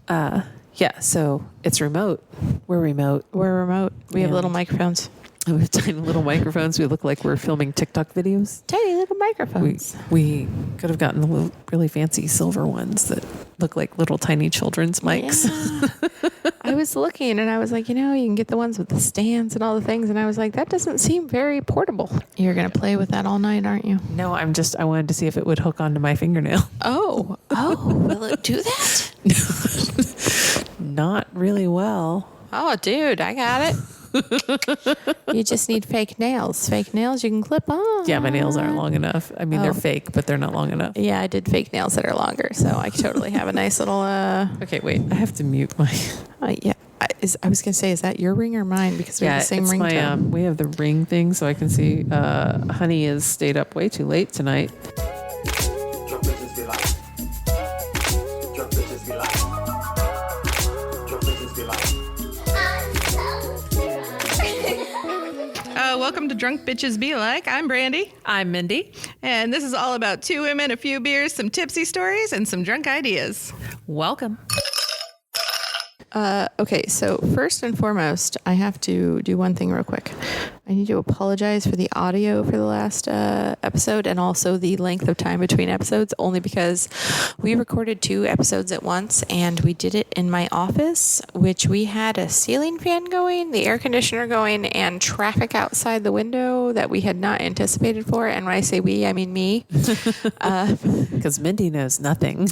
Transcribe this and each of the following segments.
Yeah, so it's remote. We're remote. We have little microphones. We have tiny little microphones. We look like we're filming TikTok videos. Tiny little microphones. We could have gotten the little, really fancy silver ones that look like little tiny children's mics. Yeah. I was looking and I was like, you can get the ones with the stands and all the things. And I was like, that doesn't seem very portable. You're going to play with that all night, aren't you? No, I wanted to see if it would hook onto my fingernail. Oh, will it do that? Not really well. Oh, dude, I got it. You just need fake nails. Fake nails you can clip on. Yeah, my nails aren't long enough. I mean, they're fake, but they're not long enough. Yeah, I did fake nails that are longer, so I totally have a nice little... Okay, wait. I have to mute my... yeah. I was going to say, is that your ring or mine? Because we have the same ringtone. We have the ring thing, so I can see Honey has stayed up way too late tonight. Welcome to Drunk Bitches Be Like. I'm Brandy. I'm Mindy. And this is all about two women, a few beers, some tipsy stories, and some drunk ideas. Welcome. Okay, so first and foremost, I have to do one thing real quick. I need to apologize for the audio for the last episode and also the length of time between episodes, only because we recorded 2 episodes at once and we did it in my office, which we had a ceiling fan going, the air conditioner going, and traffic outside the window that we had not anticipated for. And when I say we, I mean me. Because Mindy knows nothing.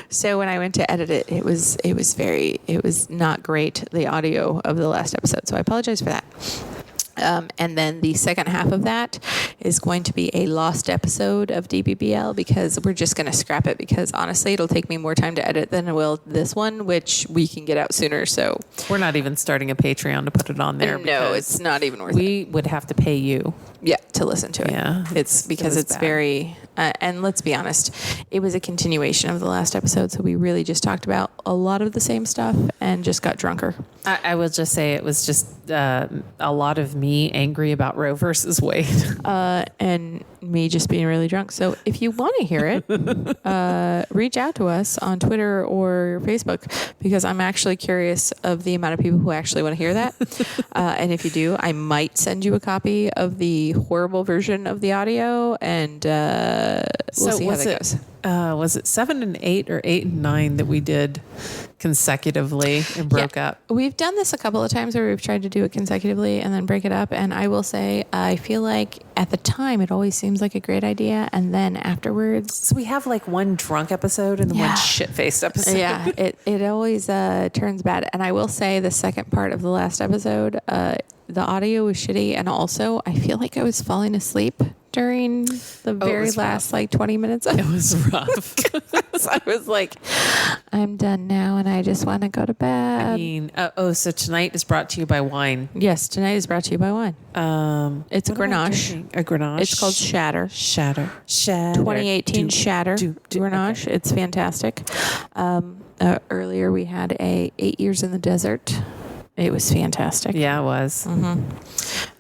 So when I went to edit it, it was not great, the audio of the last episode. So I apologize for that. And then the second half of that is going to be a lost episode of DBBL because we're just going to scrap it because honestly, it'll take me more time to edit than it will this one, which we can get out sooner. So we're not even starting a Patreon to put it on there. No, it's not even worth it. We would have to pay you. Yeah, to listen to it. Yeah, it's because it's bad. Very, and let's be honest, it was a continuation of the last episode. So we really just talked about a lot of the same stuff and just got drunker. I will just say it was just a lot of me angry about Roe versus Wade. And me just being really drunk. So if you want to hear it, reach out to us on Twitter or Facebook because I'm actually curious of the amount of people who actually want to hear that. And if you do, I might send you a copy of the horrible version of the audio and we'll see how that goes. Was it 7 and 8 or 8 and 9 that we did consecutively and broke up? We've done this a couple of times where we've tried to do it consecutively and then break it up. And I will say, I feel like at the time it always seems like a great idea. And then afterwards. So we have like one drunk episode and then one shit-faced episode. Yeah, it always turns bad. And I will say the second part of the last episode, the audio was shitty. And also I feel like I was falling asleep during the very last like 20 minutes. It was rough. So I was like, I'm done now and I just want to go to bed. I mean, so tonight is brought to you by wine. Yes, tonight is brought to you by wine. It's a Grenache. A Grenache. It's called Shatter. Shatter. 2018 Shatter Grenache. Okay. It's fantastic. Earlier we had a 8 Years in the Desert. It was fantastic. Yeah, it was. Mm-hmm.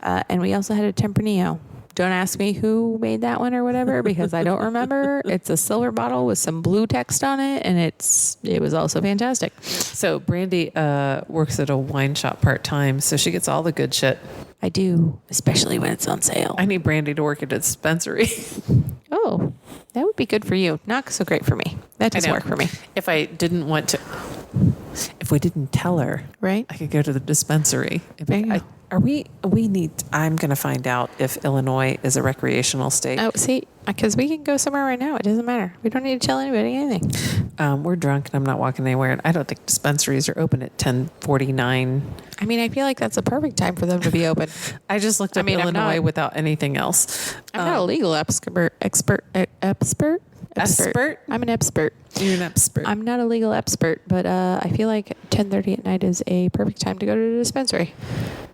And we also had a Tempranillo. Don't ask me who made that one or whatever because I don't remember. It's a silver bottle with some blue text on it, and it was also fantastic. So Brandy works at a wine shop part-time, so she gets all the good shit. I do, especially when it's on sale. I need Brandy to work at a dispensary. Oh, that would be good for you. Not so great for me. That doesn't work for me. If I didn't want to... If we didn't tell her, right, I could go to the dispensary. I'm going to find out if Illinois is a recreational state. Oh, see, because we can go somewhere right now. It doesn't matter. We don't need to tell anybody anything. We're drunk and I'm not walking anywhere. And I don't think dispensaries are open at 10:49. I mean, I feel like that's a perfect time for them to be open. I just looked up Illinois without anything else. I'm not a legal expert. I'm an expert. You're an expert. I'm not a legal expert, but I feel like 10:30 at night is a perfect time to go to the dispensary.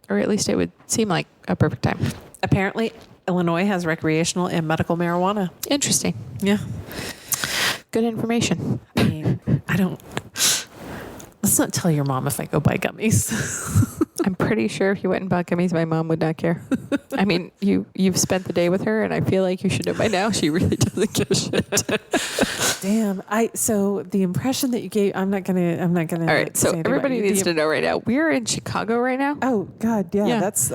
Or at least it would seem like a perfect time. Apparently, Illinois has recreational and medical marijuana. Interesting. Yeah. Good information. I mean, let's not tell your mom if I go buy gummies. I'm pretty sure if you went and bought gummies, my mom would not care. I mean, you've spent the day with her, and I feel like you should know by now she really doesn't give a shit. Damn. So the impression that you gave, I'm not gonna. All right. So everybody needs to know right now. We're in Chicago right now. Oh God, yeah. That's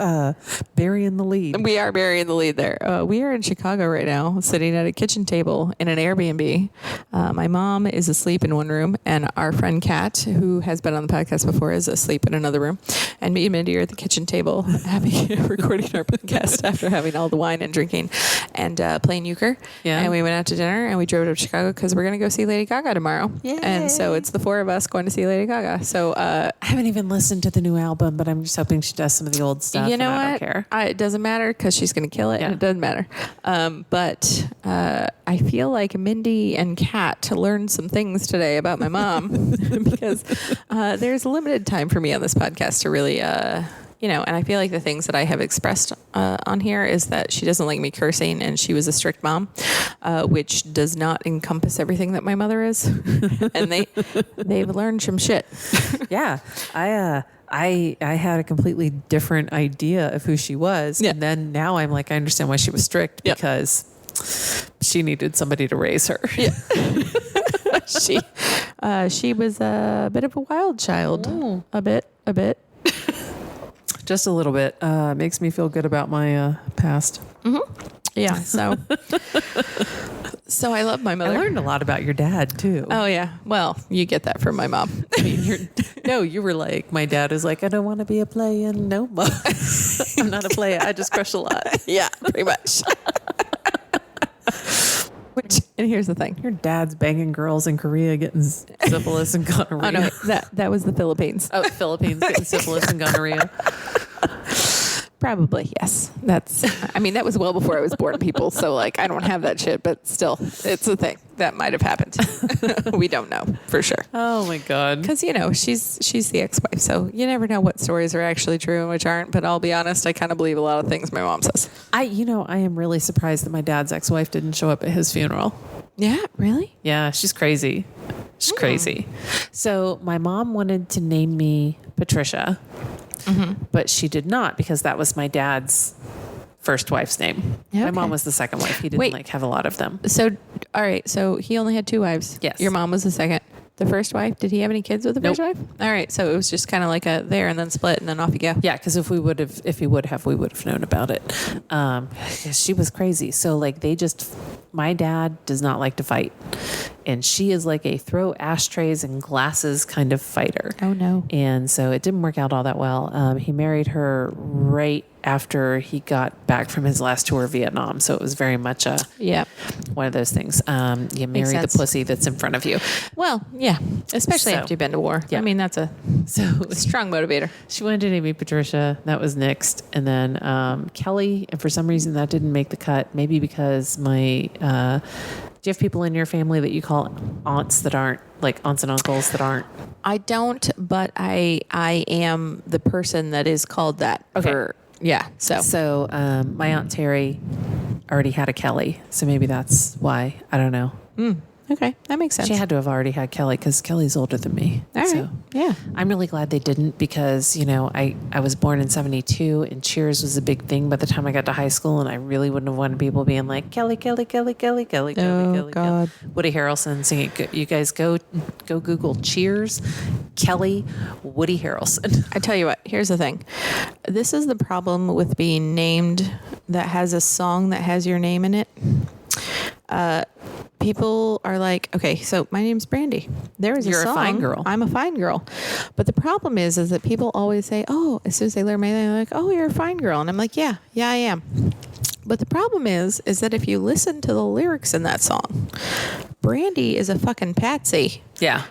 burying the lead. We are burying the lead there. We are in Chicago right now, sitting at a kitchen table in an Airbnb. My mom is asleep in one room, and our friend Kat, who has been on the podcast before, is asleep in another room. And me and Mindy are at the kitchen table recording our podcast after having all the wine and drinking and playing euchre. Yeah. And we went out to dinner and we drove to Chicago because we're going to go see Lady Gaga tomorrow. Yay. And so it's the four of us going to see Lady Gaga. So I haven't even listened to the new album, but I'm just hoping she does some of the old stuff. You know what? I don't care. It doesn't matter because she's going to kill it, and it doesn't matter. But I feel like Mindy and Kat learned some things today about my mom because there's limited time for me on this podcast to really, and I feel like the things that I have expressed on here is that she doesn't like me cursing, and she was a strict mom, which does not encompass everything that my mother is, and they've learned some shit. Yeah, I had a completely different idea of who she was, and then now I'm like, I understand why she was strict because she needed somebody to raise her. Yeah. She was a bit of a wild child. Oh. A bit. Just a little bit. Makes me feel good about my past. Mm-hmm. Yeah. So I love my mother. I learned a lot about your dad too. Oh yeah. Well, you get that from my mom. I mean, you were like, my dad is like, I don't want to be a player no more. I'm not a player. I just crush a lot. Yeah, pretty much. And here's the thing: your dad's banging girls in Korea, getting syphilis and gonorrhea. Oh no, that was the Philippines. Oh, Philippines getting syphilis and gonorrhea. Probably, yes. That was well before I was born, people. So, like, I don't have that shit, but still, it's a thing that might have happened. We don't know for sure. Oh my God. Because, she's the ex-wife. So you never know what stories are actually true and which aren't. But I'll be honest, I kind of believe a lot of things my mom says. I am really surprised that my dad's ex-wife didn't show up at his funeral. Yeah, really? Yeah, she's crazy. She's crazy. So my mom wanted to name me Patricia. Mm-hmm. But she did not, because that was my dad's first wife's name. Okay. My mom was the second wife. He didn't have a lot of them. So, all right. So he only had two wives. Yes. Your mom was the second. The first wife, did he have any kids with the first wife? All right. So it was just kind of like a there and then split and then off you go. Yeah. Because if we would have known about it. She was crazy. So like my dad does not like to fight. And she is like a throw ashtrays and glasses kind of fighter. Oh, no. And so it didn't work out all that well. He married her right after he got back from his last tour of Vietnam. So it was very much one of those things. You marry the pussy that's in front of you. Well, yeah. Especially after you've been to war. Yeah. I mean, that's a strong motivator. She wanted to name me Patricia. That was nixed. And then Kelly. And for some reason that didn't make the cut. Maybe because my... do you have people in your family that you call aunts that aren't like aunts and uncles that aren't? I don't, but I am the person that is called that. Okay. So my Aunt Terry already had a Kelly, so maybe that's why. I don't know. Okay, that makes sense. She had to have already had Kelly because Kelly's older than me. All right. So yeah, I'm really glad they didn't because I was born in '72 and Cheers was a big thing by the time I got to high school, and I really wouldn't have wanted people being like Kelly, Kelly, Kelly, Kelly, Kelly, Kelly, God. Woody Harrelson singing. You guys go Google Cheers, Kelly, Woody Harrelson. I tell you what, here's the thing. This is the problem with being named that has a song that has your name in it. People are like, okay, so my name's Brandy. There is a song. You're a fine girl. I'm a fine girl. But the problem is that people always say, oh, as soon as they learn my name, they're like, oh, you're a fine girl. And I'm like, yeah, I am. But the problem is that if you listen to the lyrics in that song, Brandy is a fucking patsy. Yeah.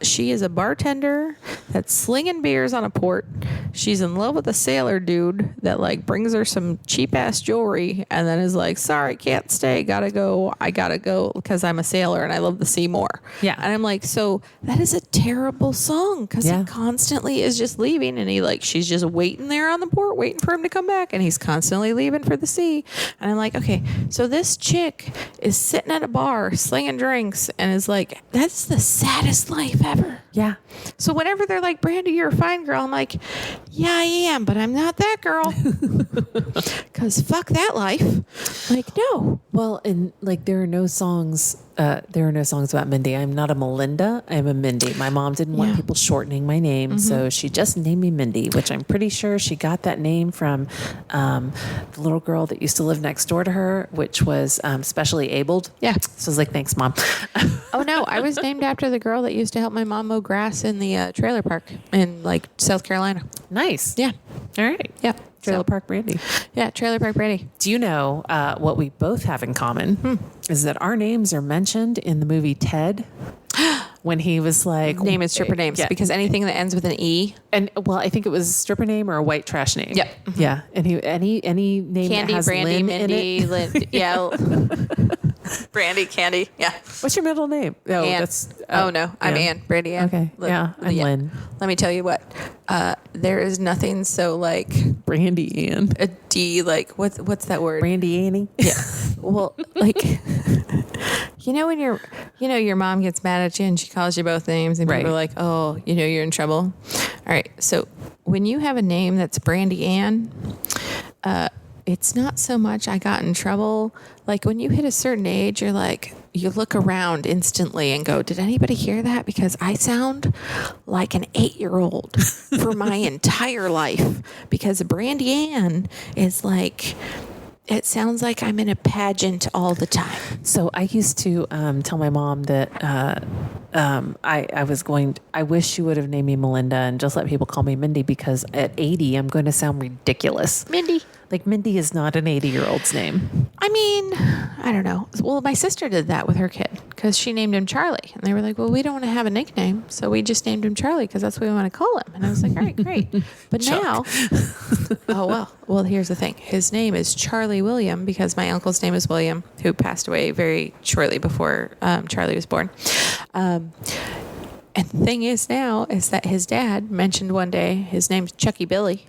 She is a bartender that's slinging beers on a port. She's in love with a sailor dude that like brings her some cheap ass jewelry and then is like, sorry, can't stay. I gotta go because I'm a sailor and I love the sea more. Yeah. And I'm like, so that is a terrible song because he constantly is just leaving and she's just waiting there on the port waiting for him to come back and he's constantly leaving for the sea. And I'm like, okay, so this chick is sitting at a bar slinging drinks and is like, that's the saddest life ever. Yeah. So whenever they're like, Brandy, you're a fine girl, I'm like, yeah, I am, but I'm not that girl. Because fuck that life. Like, no. Well, and like there are no songs about Mindy. I'm not a Melinda. I'm a Mindy. My mom didn't want people shortening my name, so she just named me Mindy, which I'm pretty sure she got that name from the little girl that used to live next door to her, which was specially abled. Yeah. So I was like, thanks, Mom. Oh, no. I was named after the girl that used to help my mom mow grass in the trailer park in like South Carolina. Nice. Yeah. All right. Yeah. Trailer Park Brandy. Yeah, Trailer Park Brandy. Do you know what we both have in common is that our names are mentioned in the movie Ted when he was like... Name and stripper names, because anything that ends with an E. And well, I think it was a stripper name or a white trash name. Yep. Yeah. And any name Candy, that has Brandy, Lynn Mindy, in it. Lynn. Yeah. Brandy, Candy. Yeah. What's your middle name? Oh, Ann. that's... No. I'm yeah. Ann. Brandy Ann. Okay. Yeah. I'm Lynn. Let me tell you what. There is nothing so like Brandy Ann. a D, like what's that word? Brandy Annie. Yeah. Well, like when your mom gets mad at you and she calls you both names and people are like, oh, you're in trouble. All right. So when you have a name that's Brandy Ann, it's not so much I got in trouble. Like when you hit a certain age, you're like, you look around instantly and go, did anybody hear that? Because I sound like an 8-year-old for my entire life. Because Brandy Ann is like, it sounds like I'm in a pageant all the time. So I used to tell my mom that I wish she would have named me Melinda and just let people call me Mindy, because at 80, I'm going to sound ridiculous. Mindy. Like Mindy is not an 80-year-old's name. I mean, I don't know. Well, my sister did that with her kid because she named him Charlie. And they were like, well, we don't want to have a nickname. So we just named him Charlie because that's what we want to call him. And I was like, all right, great. But now, well, here's the thing. His name is Charlie William because my uncle's name is William, who passed away very shortly before Charlie was born. And the thing is now is that his dad mentioned one day his name's Chucky Billy.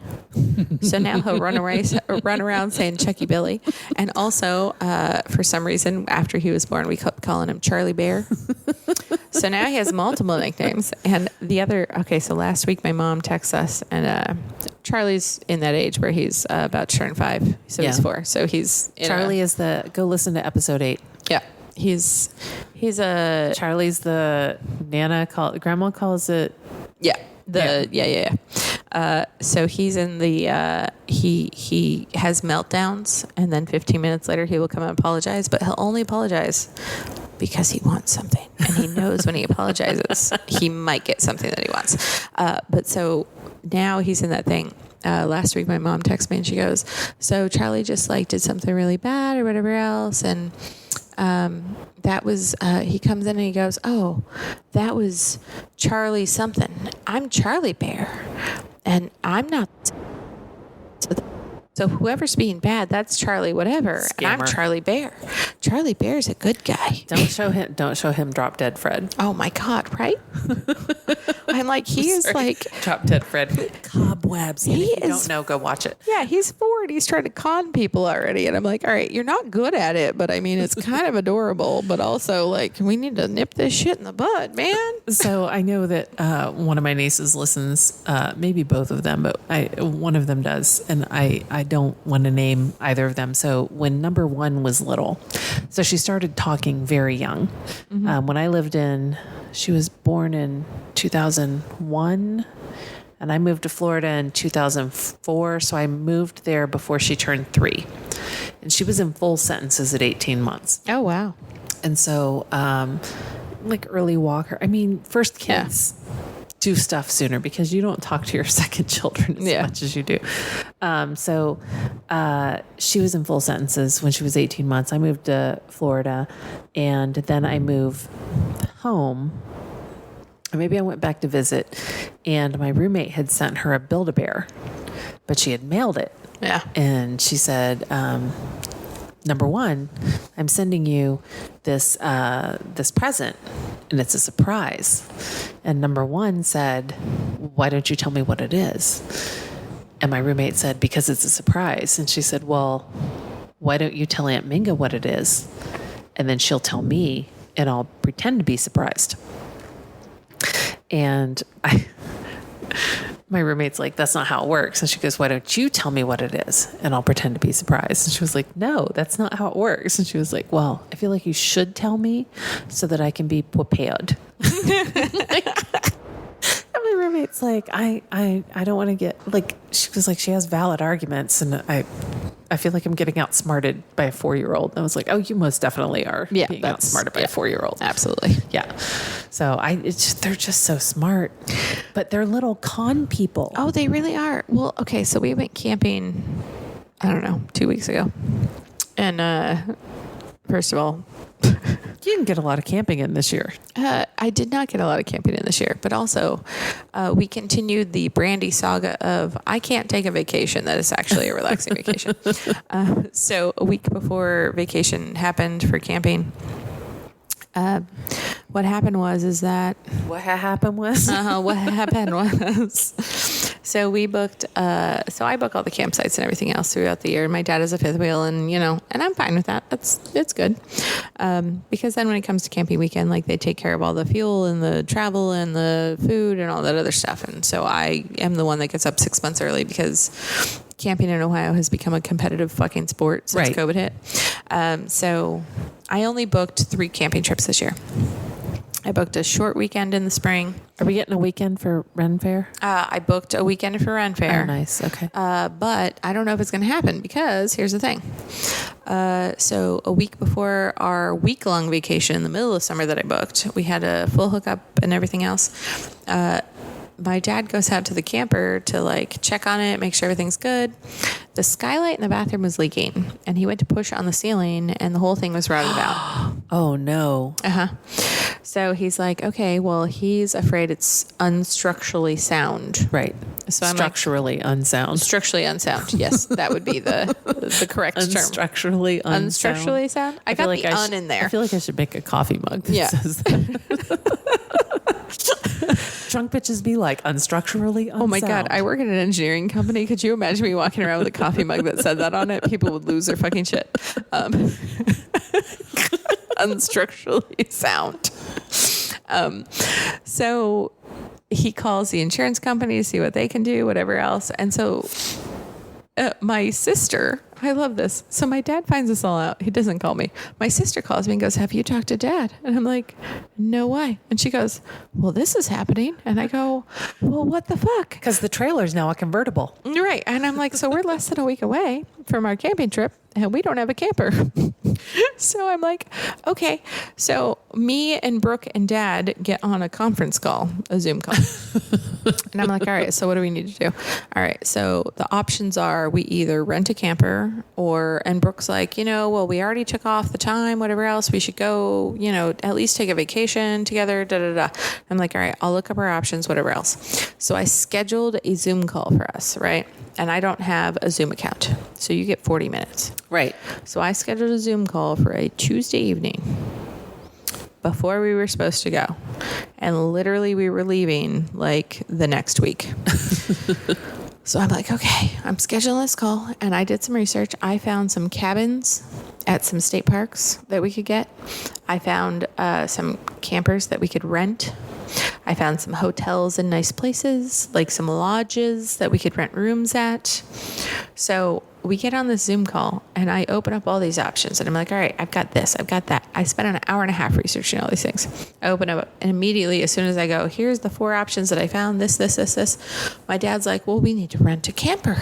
So now he'll run around saying Chucky Billy. And also, for some reason, after he was born, we kept calling him Charlie Bear. So now he has multiple nicknames. And so last week my mom texted us, and Charlie's in that age where he's about to turn 5. So he's 4. So he's... Charlie is go listen to episode 8. Yeah. He's a... Charlie's the grandma calls it... Yeah. So he's in the, he has meltdowns, and then 15 minutes later he will come and apologize, but he'll only apologize because he wants something. And he knows when he apologizes, he might get something that he wants. But so now he's in that thing. Last week my mom texted me and she goes, so Charlie just like did something really bad or whatever else. And that was, he comes in and he goes, oh, that was Charlie something. I'm Charlie Bear and I'm not. So whoever's being bad, that's Charlie whatever. Scammer. And I'm Charlie Bear. Charlie Bear's a good guy. Don't show him Drop Dead Fred. Oh my God, right? I'm like, he is like Drop Dead Fred. Cobwebs. And if you don't know, go watch it. Yeah, he's 4 and he's trying to con people already. And I'm like, all right, you're not good at it, but I mean, it's kind of adorable, but also like, we need to nip this shit in the bud, man. So I know that one of my nieces listens, maybe both of them, but one of them does. And I don't want to name either of them. So when number 1 was little, so she started talking very young. Mm-hmm. When she was born in 2001 and I moved to Florida in 2004. So I moved there before she turned 3 and she was in full sentences at 18 months. Oh, wow. And so, like early walker, first kids do stuff sooner because you don't talk to your second children as much as you do. So she was in full sentences when she was 18 months. I moved to Florida and then I moved home. Maybe I went back to visit and my roommate had sent her a Build-A-Bear, but she had mailed it. Yeah. And she said, number 1, I'm sending you this present and it's a surprise. And number 1 said, why don't you tell me what it is? And my roommate said, because it's a surprise. And she said, well, why don't you tell Aunt Minga what it is? And then she'll tell me and I'll pretend to be surprised. And my roommate's like, that's not how it works. And she goes, why don't you tell me what it is? And I'll pretend to be surprised. And she was like, no, that's not how it works. And she was like, well, I feel like you should tell me so that I can be prepared. And my roommate's like, I don't want to get, like, she was like, she has valid arguments. And I feel like I'm getting outsmarted by a 4-year-old. And I was like, oh, you most definitely are being outsmarted by a 4-year-old. Absolutely. Yeah. So they're just so smart, but they're little con people. Oh, they really are. Well, okay. So we went camping, I don't know, 2 weeks ago. And, first of all, You didn't get a lot of camping in this year. I did not get a lot of camping in this year, but also we continued the Brandy saga of I can't take a vacation that is actually a relaxing vacation. So a week before vacation happened for camping, what happened was What happened was so we booked so I book all the campsites and everything else throughout the year. My dad is a fifth wheel, and and I'm fine with that. It's good. Because then when it comes to camping weekend, like, they take care of all the fuel and the travel and the food and all that other stuff. And so I am the one that gets up 6 months early because camping in Ohio has become a competitive fucking sport since COVID hit. So I only booked 3 camping trips this year. I booked a short weekend in the spring. Are we getting a weekend for Ren Fair? I booked a weekend for Ren Fair. Oh, nice. Okay. But I don't know if it's going to happen because here's the thing. So a week before our week-long vacation in the middle of summer that I booked, we had a full hookup and everything else. My dad goes out to the camper to, like, check on it, make sure everything's good. The skylight in the bathroom was leaking, and he went to push on the ceiling, and the whole thing was routed out. Oh, no. So he's like, okay, well, he's afraid it's unstructurally sound. Right. So structurally unsound. Structurally unsound. Yes, that would be the correct term. Unstructurally unsound. Unstructurally sound? I got like the in there. I feel like I should make a coffee mug that says that. Drunk bitches be like, unstructurally unsound. Oh my God, I work at an engineering company. Could you imagine me walking around with a coffee mug that said that on it? People would lose their fucking shit. Unstructurally sound. So he calls the insurance company to see what they can do, whatever else. And so my sister, I love this. So my dad finds this all out. He doesn't call me. My sister calls me and goes, have you talked to Dad? And I'm like, no, why? And she goes, well, this is happening. And I go, well, what the fuck? Because the trailer's now a convertible. Right. And I'm like, so we're less than a week away from our camping trip and we don't have a camper. So I'm like, okay. So me and Brooke and Dad get on a conference call, a Zoom call. And I'm like, all right, so what do we need to do? All right. So the options are we either rent a camper and Brooke's like, well, we already took off the time, whatever else, we should go, at least take a vacation together, I'm like, all right, I'll look up our options, whatever else. So I scheduled a Zoom call for us, right? And I don't have a Zoom account. So you get 40 minutes. Right. So I scheduled a Zoom call for a Tuesday evening before we were supposed to go. And literally we were leaving like the next week. So I'm like, okay, I'm scheduling this call. And I did some research. I found some cabins at some state parks that we could get. I found some campers that we could rent. I found some hotels in nice places, like some lodges that we could rent rooms at. So we get on this Zoom call and I open up all these options and I'm like, all right, I've got this, I've got that. I spent an hour and a half researching all these things. I open up and immediately, as soon as I go, here's the 4 options that I found, this. My dad's like, well, we need to rent a camper.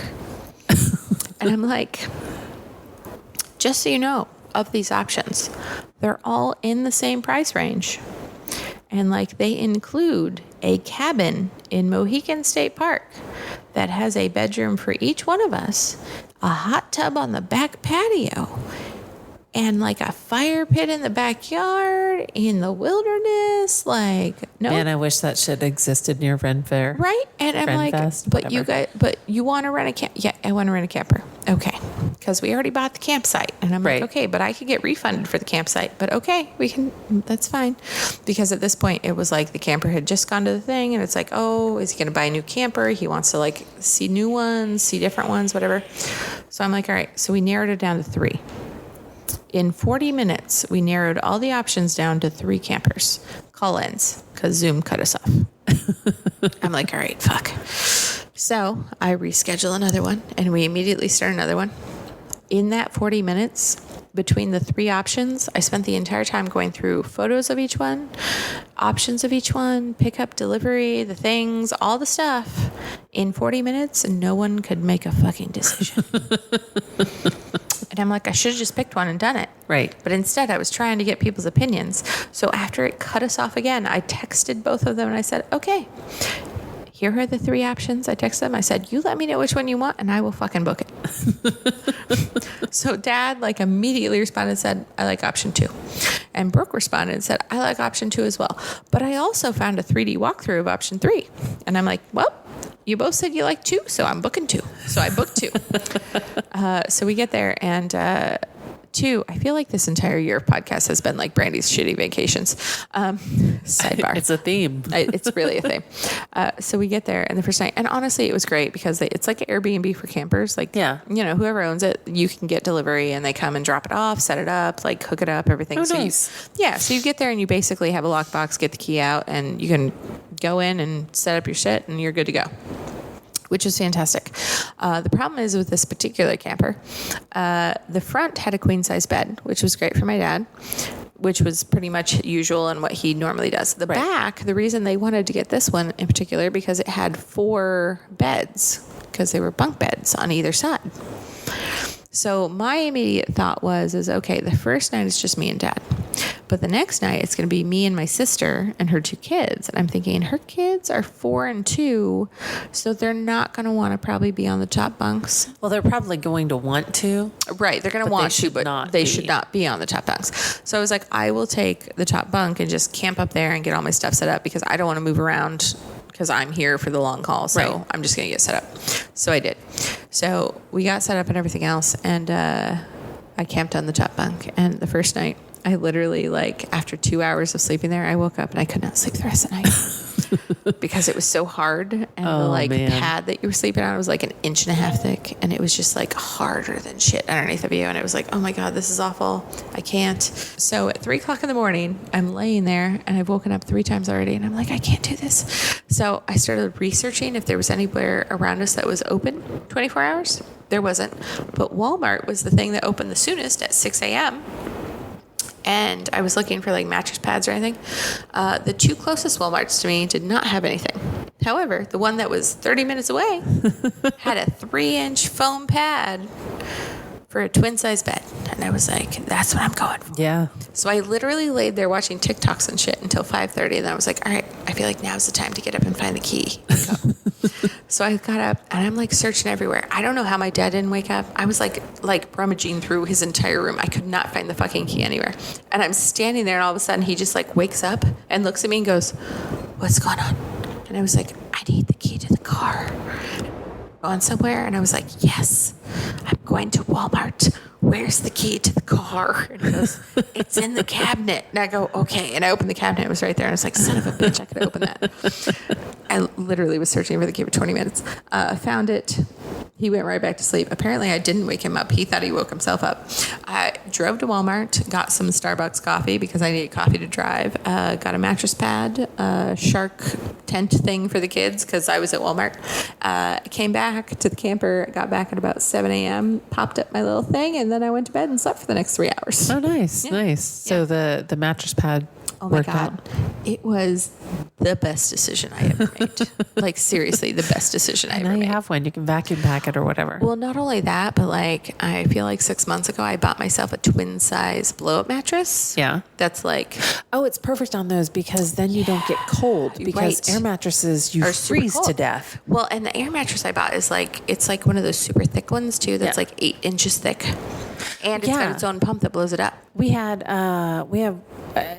And I'm like, just so you know, of these options, they're all in the same price range. And like they include a cabin in Mohican State Park that has a bedroom for each one of us, a hot tub on the back patio, and like a fire pit in the backyard in the wilderness. Like, no. Man, I wish that shit existed near Ren Fair. Right. And I'm like, Fest, but you want to rent a camp? Yeah, I want to rent a camper. Okay. Because we already bought the campsite. And I'm like, okay, but I could get refunded for the campsite. But okay, that's fine. Because at this point, it was like the camper had just gone to the thing. And it's like, oh, is he going to buy a new camper? He wants to like see new ones, see different ones, whatever. So I'm like, all right. So we narrowed it down to 3. In 40 minutes, we narrowed all the options down to 3 campers. Call-ins, because Zoom cut us off. I'm like, all right, fuck. So I reschedule another one, and we immediately start another one. In that 40 minutes, between the 3 options, I spent the entire time going through photos of each one, options of each one, pickup, delivery, the things, all the stuff in 40 minutes, and no one could make a fucking decision. And I'm like, I should have just picked one and done it. Right. But instead, I was trying to get people's opinions. So after it cut us off again, I texted both of them and I said, okay, here are the 3 options. I texted them. I said, you let me know which one you want and I will fucking book it. So Dad like immediately responded and said, I like option 2. And Brooke responded and said, I like option 2 as well. But I also found a 3D walkthrough of option 3. And I'm like, well, you both said you like 2, so I'm booking 2. So I booked 2. So we get there and 2, I feel like this entire year of podcast has been like Brandy's shitty vacations. Sidebar. It's a theme. It's really a theme. So we get there and the first night, and honestly, it was great because it's like an Airbnb for campers. Like, yeah, you know, whoever owns it, you can get delivery and they come and drop it off, set it up, like hook it up, everything. Oh, so nice. So you get there and you basically have a lockbox, get the key out, and you can go in and set up your shit and you're good to go, which is fantastic. The problem is with this particular camper, the front had a queen size bed, which was great for my dad, which was pretty much usual and what he normally does. The back, the reason they wanted to get this one in particular, because it had 4 beds, because they were bunk beds on either side. So my immediate thought is okay, the first night is just me and Dad. But the next night, it's going to be me and my sister and her 2 kids. And I'm thinking her kids are 4 and 2, so they're not going to want to probably be on the top bunks. Well, they're probably going to want to. Right. They're going to want to, but they should not be on the top bunks. So I was like, I will take the top bunk and just camp up there and get all my stuff set up because I don't want to move around because I'm here for the long haul. So I'm just going to get set up. So I did. So we got set up and everything else. And I camped on the top bunk. And the first night, I literally, like, after 2 hours of sleeping there, I woke up and I could not sleep the rest of the night because it was so hard. And the pad that you were sleeping on was like 1.5 inches thick. And it was just like harder than shit underneath of you. And it was like, oh my God, this is awful. I can't. So at 3 o'clock in the morning, I'm laying there and I've woken up 3 times already. And I'm like, I can't do this. So I started researching if there was anywhere around us that was open 24 hours. There wasn't. But Walmart was the thing that opened the soonest at 6 a.m. And I was looking for like mattress pads or anything. The 2 closest Walmarts to me did not have anything. However, the one that was 30 minutes away had a 3-inch foam pad for a twin size bed. And I was like, that's what I'm going for. Yeah. So I literally laid there watching TikToks and shit until 5:30. And I was like, all right, I feel like now's the time to get up and find the key and go. So I got up and I'm like searching everywhere. I don't know how my dad didn't wake up. I was like rummaging through his entire room. I could not find the fucking key anywhere. And I'm standing there and all of a sudden he just like wakes up and looks at me and goes, what's going on? And I was like, I need the key to the car. Going somewhere? And I was like, yes, I'm going to Walmart. Where's the key to the car? And he goes, it's in the cabinet. And I go, okay. And I opened the cabinet. It was right there. And I was like, son of a bitch, I could open that. I literally was searching for the key for 20 minutes. Found it. He went right back to sleep. Apparently, I didn't wake him up. He thought he woke himself up. I drove to Walmart, got some Starbucks coffee because I needed coffee to drive. Got a mattress pad, a shark tent thing for the kids because I was at Walmart. Came back to the camper, got back at about 7 a.m., popped up my little thing, and then I went to bed and slept for the next 3 hours. Oh, nice, nice. So the mattress pad worked out. It was the best decision I ever made. Like, seriously, the best decision I ever made. Now you have one. You can vacuum pack it or whatever. Well, not only that, but like, I feel like 6 months ago, I bought myself a twin size blow up mattress. Yeah. That's like, oh, it's perfect on those because then you don't get cold because air mattresses, you freeze to death. Well, and the air mattress I bought is like, it's like one of those super thick ones too. That's like 8 inches thick. And it's got its own pump that blows it up. We have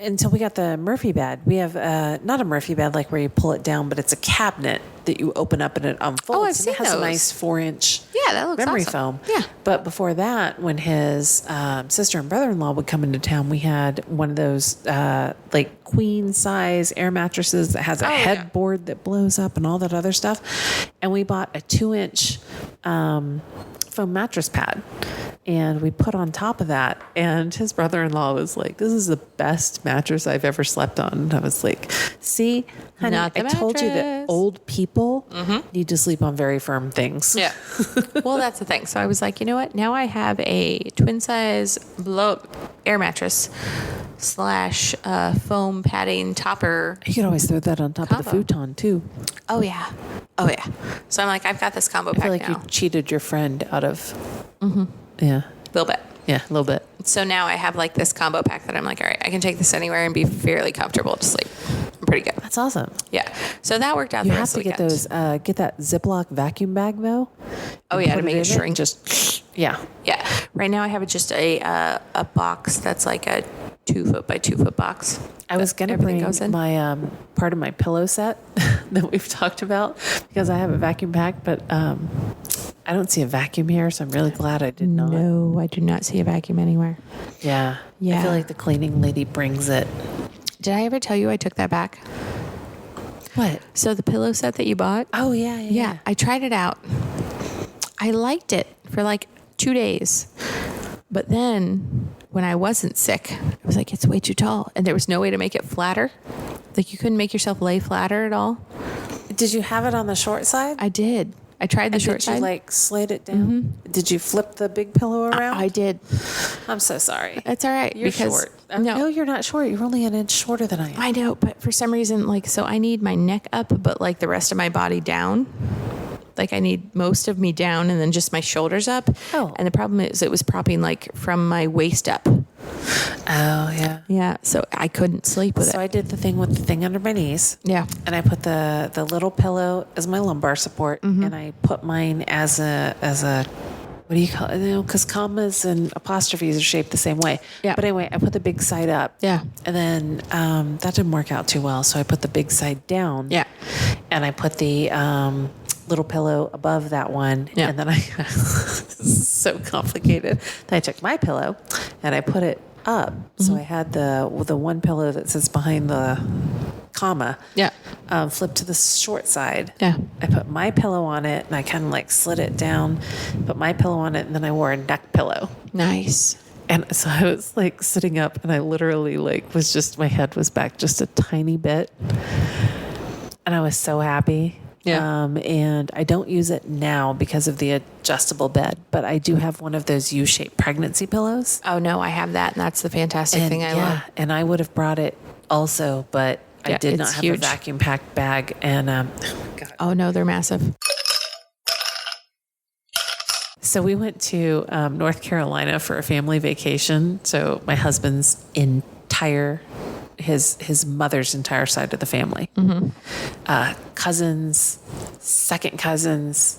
until we got the Murphy bed, we have not a Murphy bed like where you pull it down, but it's a cabinet that you open up and it unfolds. Oh, I've seen it has those. a nice 4-inch that looks memory awesome. foam. Yeah. But before that, when his sister and brother-in-law would come into town, we had one of those like queen size air mattresses that has a headboard that blows up and all that other stuff. And we bought a 2-inch foam mattress pad. and we put on top of that. And his brother-in-law was like, "This is the best mattress I've ever slept on." And I was like, "See, honey, Not the I told you that mattress. old people need to sleep on very firm things." Yeah. Well, that's the thing. So I was like, you know what? Now I have a twin size blow air mattress / foam padding topper. You could always throw that on top of the Combo. futon too. Oh yeah. Oh yeah. So I'm like, I've got this combo I pack feel like now. you cheated your friend out of. Yeah, A little bit. yeah, a little bit. So now I have like this combo pack that I'm like, all right, I can take this anywhere and be fairly comfortable to sleep. I'm pretty good. That's awesome. Yeah. So that worked out. You the have rest to of the get weekend. those. Get that Ziploc vacuum bag though. Oh and yeah, put to make in it and shrink. Just yeah. Yeah. Right now I have just a box that's like a 2 foot by 2 foot box. I was gonna everything bring goes in. my part of my pillow set that we've talked about because I have a vacuum pack, but I don't see a vacuum here, so I'm really glad I did not. No, I do not see a vacuum anywhere. Yeah, I Yeah. feel like the cleaning lady brings it. Did I ever tell you I took that back? What? So the pillow set that you bought? Oh yeah, Yeah, I tried it out. I liked it for like 2 days. But then when I wasn't sick, I was like, it's way too tall. And there was no way to make it flatter. Like you couldn't make yourself lay flatter at all. Did you have it on the short side? I did. I tried the And short did you side. like slide it down? Did you flip the big pillow around? I did. I'm so sorry. It's all right. You're because, short. No, No, you're not short. You're only an inch shorter than I am. I know, but for some reason, like, so I need my neck up, but like the rest of my body down. Like I need most of me down and then just my shoulders up. Oh. And the problem is it was propping like from my waist up. Oh yeah. Yeah. So I couldn't sleep with So it. I did the thing with the thing under my knees. Yeah. And I put the little pillow as my lumbar support, and I put mine as a what do you call it? You know, because commas and apostrophes are shaped the same way. Yeah. But anyway, I put the big side up. Yeah. And then that didn't work out too well, so I put the big side down. Yeah. And I put the little pillow above that one. Yeah. And then this is so complicated. Then I took my pillow and I put it up. So I had the one pillow that sits behind the comma. Yeah. Flipped to the short side. Yeah. I put my pillow on it and I kind of like slid it down, put my pillow on it, and then I wore a neck pillow. Nice. And so I was like sitting up and I literally like was just, my head was back just a tiny bit. And I was so happy. Yeah. And I don't use it now because of the adjustable bed, but I do have one of those U-shaped pregnancy pillows. Oh no, I have that, and that's the fantastic thing I love. And I would have brought it also, but I Yeah, did not it's have huge. a vacuum packed bag. And oh my God. Oh no, they're massive. So we went to North Carolina for a family vacation. So my husband's entire, his mother's entire side of the family, cousins, second cousins,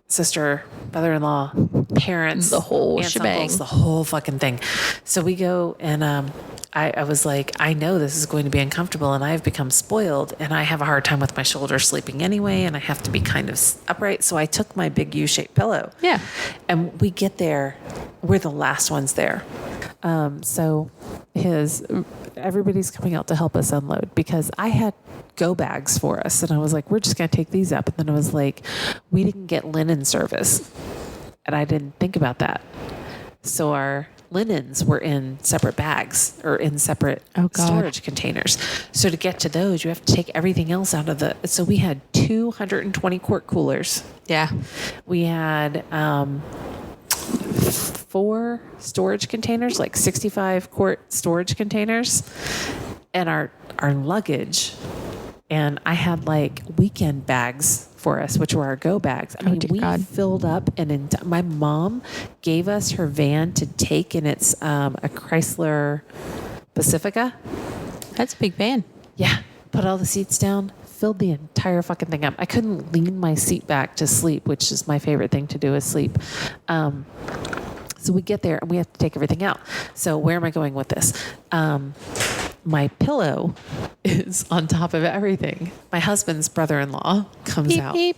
sister, brother-in-law, parents, The whole aunts, shebang. uncles, the whole fucking thing. So we go and I was like, I know this is going to be uncomfortable, and I've become spoiled, and I have a hard time with my shoulders sleeping anyway, and I have to be kind of upright. So I took my big U-shaped pillow. Yeah. And we get there, we're the last ones there. So everybody's coming out to help us unload because I had go bags for us, and I was like, we're just going to take these up. And then I was like, we didn't get linen service, and I didn't think about that. So our linens were in separate bags or in separate Oh, God. storage containers. So to get to those, you have to take everything else out of the. So we had 220 quart coolers. Yeah. We had 4 storage containers, like 65 quart storage containers, and our luggage. And I had like weekend bags for us, which were our go bags. I mean, dear we God. filled up, and my mom gave us her van to take, and it's a Chrysler Pacifica. That's a big van. Yeah, put all the seats down, filled the entire fucking thing up. I couldn't lean my seat back to sleep, which is my favorite thing to do is sleep. So we get there and we have to take everything out. So where am I going with this? My pillow is on top of everything. My husband's brother-in-law comes Beep, out beep.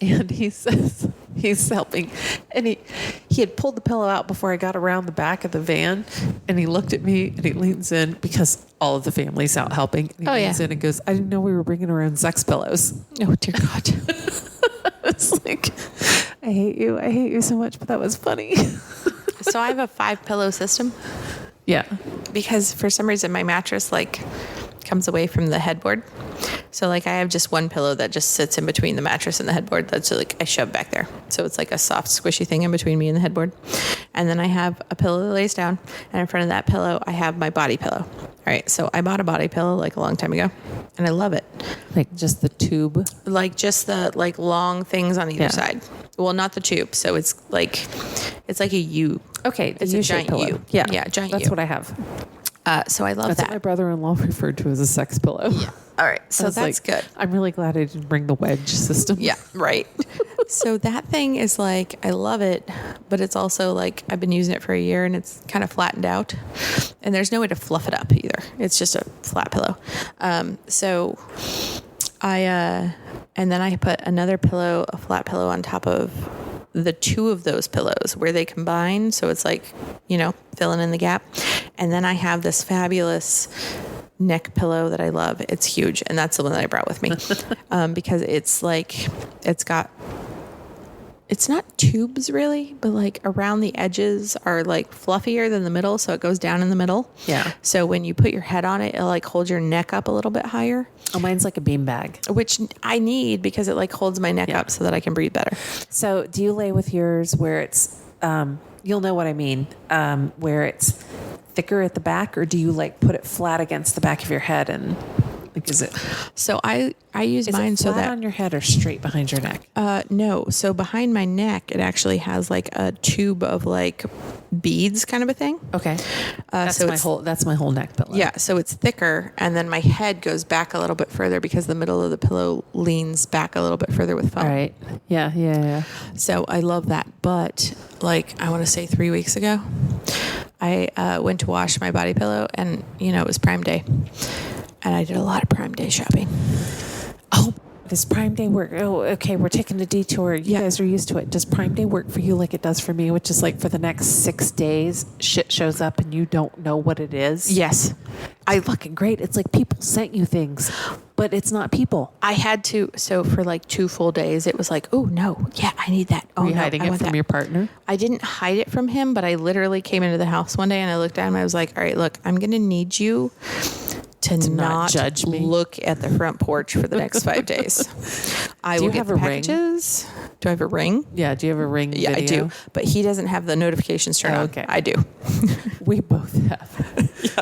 and he says he's helping, and he had pulled the pillow out before I got around the back of the van, and he looked at me and he leans in because all of the family's out helping. And he leans in and goes, I didn't know we were bringing our own sex pillows. Oh dear God. It's like, I hate you. I hate you so much, but that was funny. So I have a 5-pillow system Yeah. because for some reason my mattress like comes away from the headboard. So like I have just one pillow that just sits in between the mattress and the headboard. That's like I shove back there. So it's like a soft squishy thing in between me and the headboard. And then I have a pillow that lays down, and in front of that pillow I have my body pillow. All right. So I bought a body pillow like a long time ago and I love it. Like just the tube. Like just the like long things on either Yeah. side. Well, not the tube. So it's like a U. Okay. It's a U-shaped giant pillow. U. Yeah. Yeah, giant That's U. what I have. So I love That's that. what my brother-in-law referred to as a sex pillow. Yeah. All right. I So was that's like, good. I'm really glad I didn't bring the wedge system. Yeah, right. So that thing is like, I love it, but it's also like, I've been using it for a year and it's kind of flattened out and there's no way to fluff it up either. It's just a flat pillow. So and then I put another pillow, a flat pillow on top of the two of those pillows where they combine. So it's like, filling in the gap. And then I have this fabulous neck pillow that I love. It's huge. And that's the one that I brought with me because it's like, it's not tubes really, but like around the edges are like fluffier than the middle. So it goes down in the middle. Yeah. So when you put your head on it, it'll like hold your neck up a little bit higher. Oh, mine's like a beanbag. Which I need because it like holds my neck up so that I can breathe better. So do you lay with yours where it's, you'll know what I mean, where it's thicker at the back, or do you like put it flat against the back of your head and like, is it use mine it so flat that on your head or straight behind your neck? no. So behind my neck, it actually has like a tube of like beads kind of a thing. Okay. That's so my whole neck pillow. Yeah. So it's thicker. And then my head goes back a little bit further because the middle of the pillow leans back a little bit further with foam. All right. Yeah. So I love that. But like, I want to say 3 weeks ago, I went to wash my body pillow and, it was Prime Day. And I did a lot of Prime Day shopping. Oh, does Prime Day work? Oh, okay. We're taking a detour. You guys are used to it. Does Prime Day work for you like it does for me, which is like for the next 6 days, shit shows up and you don't know what it is? Yes. Fucking great. It's like people sent you things, but it's not people. I had to, so for like 2 full days, it was like, oh no, yeah, I need that. Oh, Were you no, hiding I it want from that. your partner? I didn't hide it from him, but I literally came into the house one day and I looked at him. I was like, all right, look, I'm going to need you to not judge me. Look at the front porch for the next 5 days. I Do will you get have the a ring? packages. Do I have a ring? Yeah. Do you have a ring? Yeah, video? I do. But he doesn't have the notifications turned on. Okay. I do. We both have.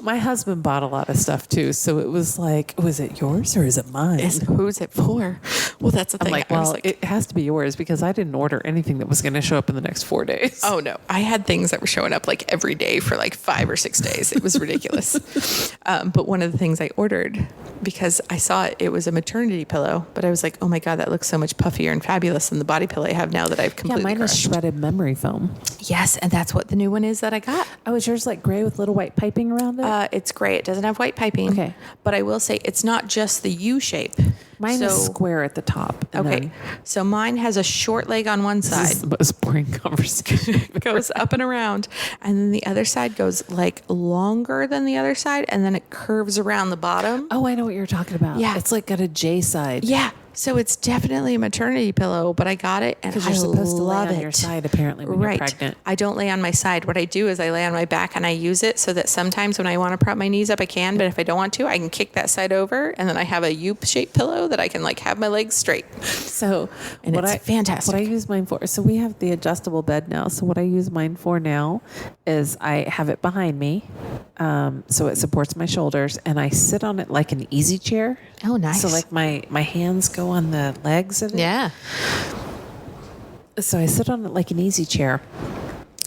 My husband bought a lot of stuff too. So it was like, was it yours or is it mine? Who's it for? Well, that's the I'm thing. like, I was well, it has to be yours because I didn't order anything that was going to show up in the next 4 days. oh no, I had things that were showing up like every day for like 5 or 6 days. It was ridiculous. But one of the things I ordered because I saw it was a maternity pillow, but I was like, oh my God, that looks so much puffier and fabulous than the body pillow I have now that I've Yeah, completely mine is crushed. shredded memory foam. Yes, and that's what the new one is that I got. Oh, is yours like gray with little white piping around it? It's gray. It doesn't have white piping. Okay. But I will say it's not just the U shape. Mine is square at the top. and Okay. then- So mine has a short leg on one This side. is the most boring conversation. Goes up and around, and then the other side goes like longer than the other side, and then it curves around the bottom. Oh, I know what you're talking about. Yeah. It's like got a J side. Yeah, so it's definitely a maternity pillow, but I got it and Because I you're supposed to lay love on it. your side apparently when Right. you're pregnant. I don't lay on my side. What I do is I lay on my back and I use it so that sometimes when I want to prop my knees up, I can. But if I don't want to, I can kick that side over, and then I have a U-shaped pillow that I can like have my legs straight. So And it's fantastic. What I use mine for, so we have the adjustable bed now. So what I use mine for now is I have it behind me, so it supports my shoulders, and I sit on it like an easy chair. Oh, nice. So like my hands go on the legs of it. Yeah. So I sit on it like an easy chair,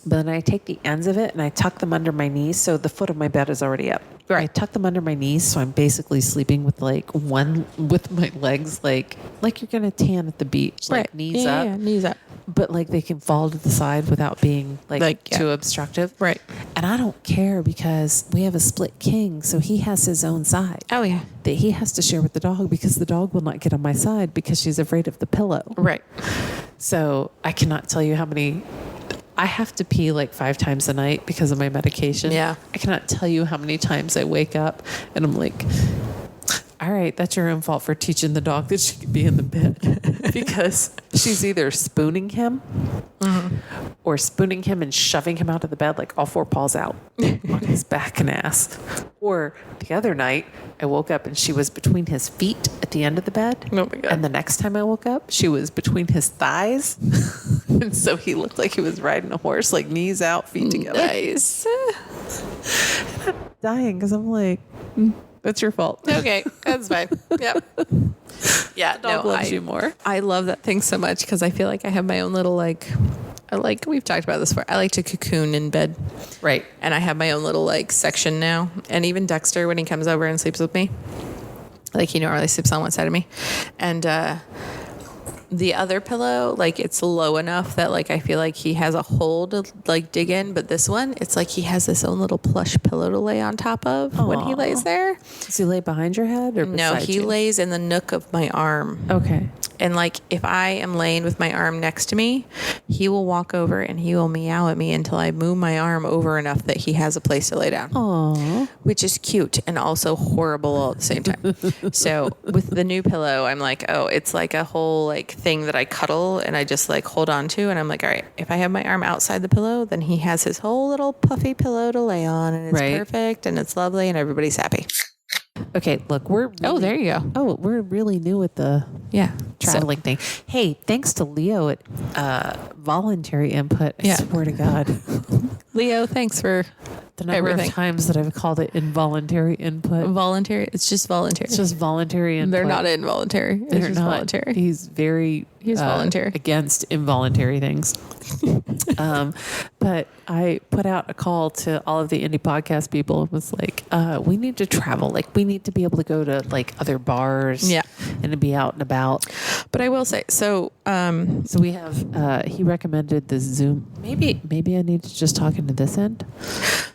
but then I take the ends of it and I tuck them under my knees. So the foot of my bed is already up. Right. I tuck them under my knees, so I'm basically sleeping with with my legs like you're gonna tan at the beach, like knees up. Yeah, knees up. But like they can fall to the side without being too obstructive. Right. And I don't care because we have a split king, so he has his own side Oh yeah. that he has to share with the dog because the dog will not get on my side because she's afraid of the pillow. Right. So I cannot tell you how many. I have to pee like 5 times a night because of my medication. Yeah. I cannot tell you how many times I wake up and I'm like, all right, that's your own fault for teaching the dog that she could be in the bed because she's either spooning him or spooning him and shoving him out of the bed, like all four paws out on his back and ass. Or the other night, I woke up and she was between his feet at the end of the bed. Oh my God. And the next time I woke up, she was between his thighs. And so he looked like he was riding a horse, like knees out, feet together. Nice. Dying because I'm like, that's your fault. Okay, that's fine. Yep. Yeah, Dog loves you more. I love that thing so much because I feel like I have my own little we've talked about this before. I like to cocoon in bed. Right. And I have my own little section now. And even Dexter, when he comes over and sleeps with me, he normally sleeps on one side of me. And the other pillow, it's low enough that I feel like he has a hole to dig in. But this one, it's like he has this own little plush pillow to lay on top of when he lays there. Does he lay behind your head or No, beside he you? lays in the nook of my arm. Okay. And if I am laying with my arm next to me, he will walk over and he will meow at me until I move my arm over enough that he has a place to lay down. Aww. Which is cute and also horrible all at the same time. So with the new pillow, I'm like, oh, it's like a whole thing that I cuddle and I just hold on to. And I'm like, all right, if I have my arm outside the pillow, then he has his whole little puffy pillow to lay on and it's perfect and it's lovely and everybody's happy. Okay, look, we're really, there you go. Oh, we're really new at the traveling thing. Hey, thanks to Leo at Voluntary Input. I swear to God. Leo, thanks for the number everything. of times that I've called it involuntary input. Voluntary. It's just voluntary. It's just voluntary input. They're not involuntary. It's They're just not. voluntary. He's voluntary against involuntary things. But I put out a call to all of the indie podcast people and was like, we need to travel. We need to be able to go to other bars and to be out and about. But I will say, so we have, he recommended the Zoom. Maybe I need to just talk into this end.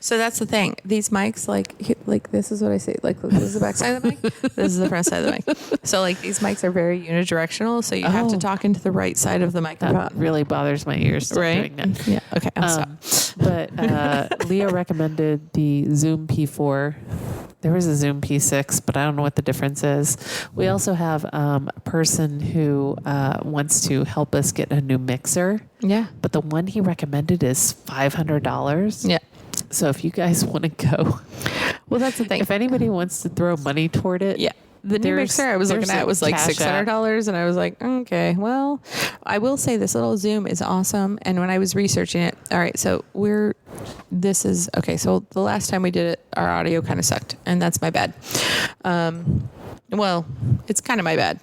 So that's the thing. These mics, this is what I say. This is the back side of the mic. This is the front side of the mic. So these mics are very unidirectional. So you have to talk into the right side of the microphone. That really bothers my ears. Doing that. Yeah. Okay. I'll stop. But Leo recommended the Zoom P4. There was a Zoom P6, but I don't know what the difference is. We also have a person who wants to help us get a new mixer. Yeah. But the one he recommended is $500. Yeah. So if you guys want to go, well, that's the thing. If anybody wants to throw money toward it, the new mixer I was looking at was $600, and I was like, okay, well, I will say this little Zoom is awesome. And when I was researching it, all right, so so the last time we did it, our audio kind of sucked, and that's my bad. Well, it's kind of my bad.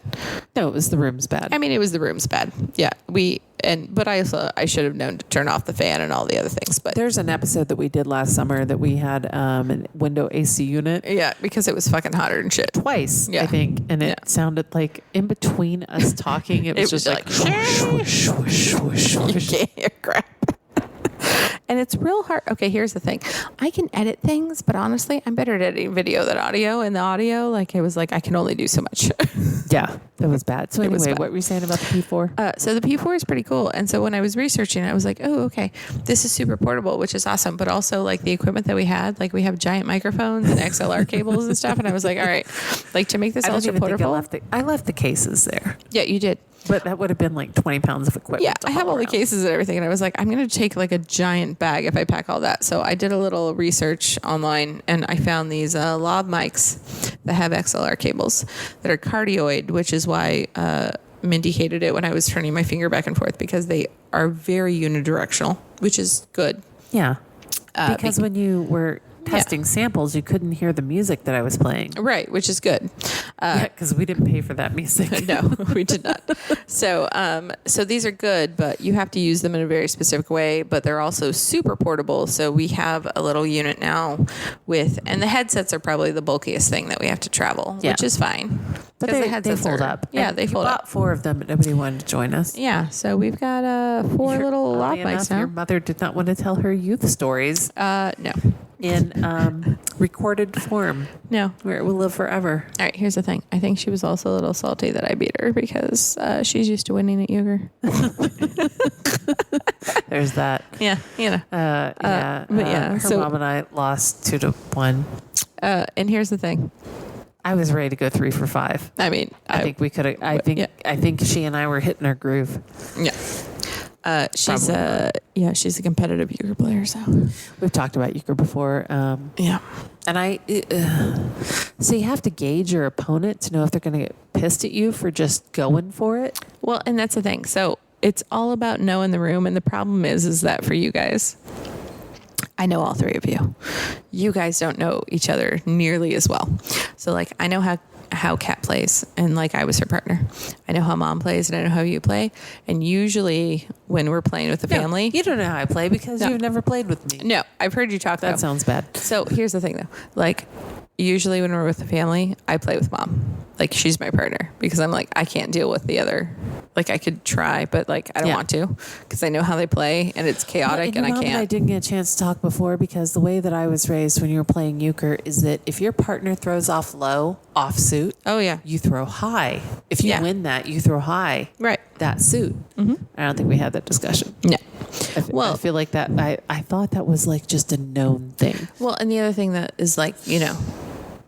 No, it was the room's bad. I mean, it was the room's bad. Yeah, but I should have known to turn off the fan and all the other things. But there's an episode that we did last summer that we had a window AC unit. Yeah, because it was fucking hotter and shit. Twice, I think, and it sounded like in between us talking, it was just like swish, swish, swish, swish. You can't hear crap. And it's real hard. Okay, here's the thing. I can edit things, but honestly, I'm better at editing video than audio. And the audio, I can only do so much. Yeah, it was bad. So anyway, what were you saying about the P4? So the P4 is pretty cool. And so when I was researching it, I was like, oh, okay, this is super portable, which is awesome. But also the equipment that we had, we have giant microphones and XLR cables and stuff. And I was like, all right, to make this ultra portable. I left the cases there. Yeah, you did. But that would have been 20 pounds of equipment. Yeah, I have all the cases and everything. And I was like, I'm going to take a giant bag if I pack all that. So I did a little research online and I found these lav mics that have XLR cables that are cardioid, which is why Mindy hated it when I was turning my finger back and forth because they are very unidirectional, which is good. Yeah. Because when you were testing samples, you couldn't hear the music that I was playing. Right, which is good. Because we didn't pay for that music. No, we did not. So these are good, but you have to use them in a very specific way, but they're also super portable. So we have a little unit now and the headsets are probably the bulkiest thing that we have to travel, which is fine. But they fold up. Yeah, they fold up. You bought 4 of them, but nobody wanted to join us. Yeah, so we've got 4 little lav mics now. Your mother did not want to tell her youth stories. No. In recorded form. No. Where it will live forever. All right, here's the thing. I think she was also a little salty that I beat her because she's used to winning at euchre. There's that. Yeah, her mom and I lost 2-1. And here's the thing. I was ready to go 3 for 5. I mean, I think we could have. I think she and I were hitting our groove. Yeah. She's a competitive euchre player. So we've talked about euchre before. Yeah. And so you have to gauge your opponent to know if they're going to get pissed at you for just going for it. Well, and that's the thing. So it's all about knowing the room. And the problem is that for you guys, I know all 3 of you. You guys don't know each other nearly as well. So like, I know how Kat plays, and like I was her partner. I know how Mom plays, and I know how you play. And usually when we're playing with the family, you don't know how I play because you've never played with me. No, I've heard you talk. That sounds bad. So here's the thing, though. Like, usually when we're with the family, I play with Mom. Like, she's my partner because I'm like, I can't deal with the other. Like, I could try, but like, I don't want to because I know how they play and it's chaotic and I can't. I didn't get a chance to talk before because the way that I was raised when you were playing euchre is that if your partner throws off low, off suit, you throw high. If you win that, you throw high. Right. That suit. Mm-hmm. I don't think we had that discussion. No. I feel like that. I thought that was like just a known thing. Well, and the other thing that is like,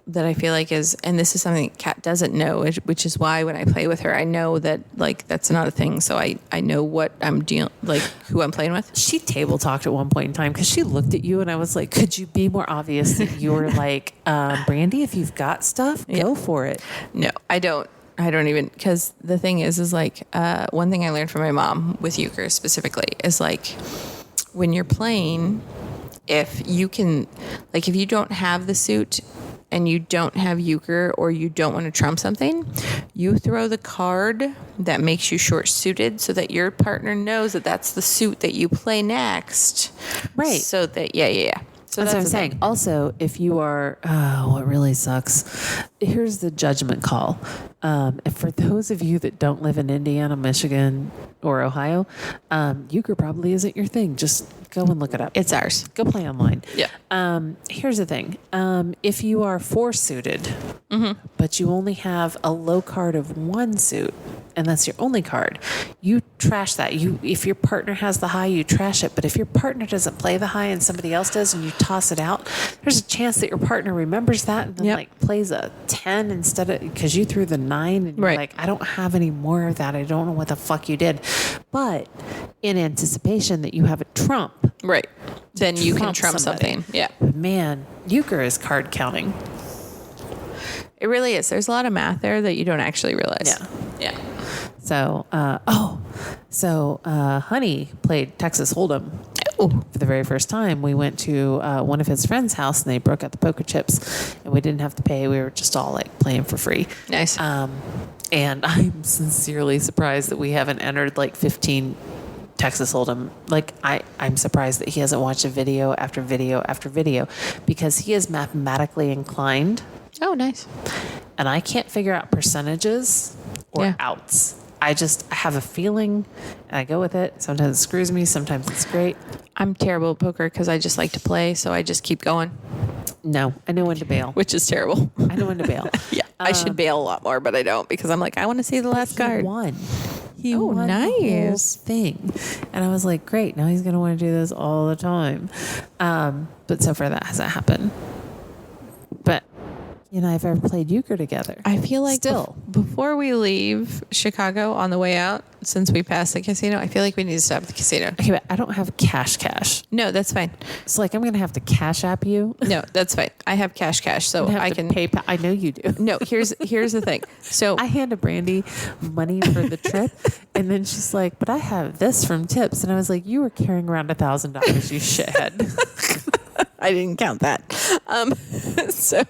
that I feel like is, and this is something Kat doesn't know, which is why when I play with her, I know that like that's not a thing. So I know what I'm dealing, like who I'm playing with. She table talked at one point in time because she looked at you and I was like, could you be more obvious that you were like, Brandy, if you've got stuff, go for it. No, I don't even, because the thing is like, one thing I learned from my mom with euchre specifically is like, when you're playing, if you don't have the suit and you don't have euchre or you don't want to trump something, you throw the card that makes you short suited so that your partner knows that that's the suit that you play next. Right. So that, So that's what I'm saying. Also, if you are, what really sucks, here's the judgment call. And for those of you that don't live in Indiana, Michigan, or Ohio, euchre probably isn't your thing. Just go and look it up. It's ours. Go play online. Yeah. Here's the thing. If you are 4 suited, but you only have a low card of 1 suit, and that's your only card, you trash that. If your partner has the high, you trash it. But if your partner doesn't play the high and somebody else does, and you toss it out, there's a chance that your partner remembers that and then like plays a 10 instead of, because you threw the 9 and you're like, I don't have any more of that. I don't know what the fuck you did. But in anticipation that you have a trump. Right. Then you can trump something. Yeah. But man, euchre is card counting. It really is. There's a lot of math there that you don't actually realize. Yeah. So, Honey played Texas Hold'em for the very first time. We went to one of his friends' house and they broke out the poker chips and we didn't have to pay. We were just all like playing for free. Nice. And I'm sincerely surprised that we haven't entered like 15 Texas Hold'em. Like I'm surprised that he hasn't watched a video after video after video because he is mathematically inclined. Oh, nice. And I can't figure out percentages or outs. I have a feeling and I go with it. Sometimes it screws me. Sometimes it's great. I'm terrible at poker because I just like to play. So I just keep going. No, I know when to bail. Which is terrible. I know when to bail. Yeah. I should bail a lot more, but I don't because I'm like, I want to see the last card. He won nice. the whole thing. And I was like, great. Now he's going to want to do this all the time. But so far that hasn't happened. But you and I have ever played euchre together. I feel like still before we leave Chicago on the way out, since we passed the casino, I feel like we need to stop at the casino. Okay, but I don't have cash. No, that's fine. It's like I'm going to have to cash app you. No, that's fine. I have cash, so I can pay. I know you do. No, here's the thing. So I handed Brandy money for the trip, and then she's like, "But I have this from tips," and I was like, "You were carrying around $1,000, you shithead." I didn't count that. So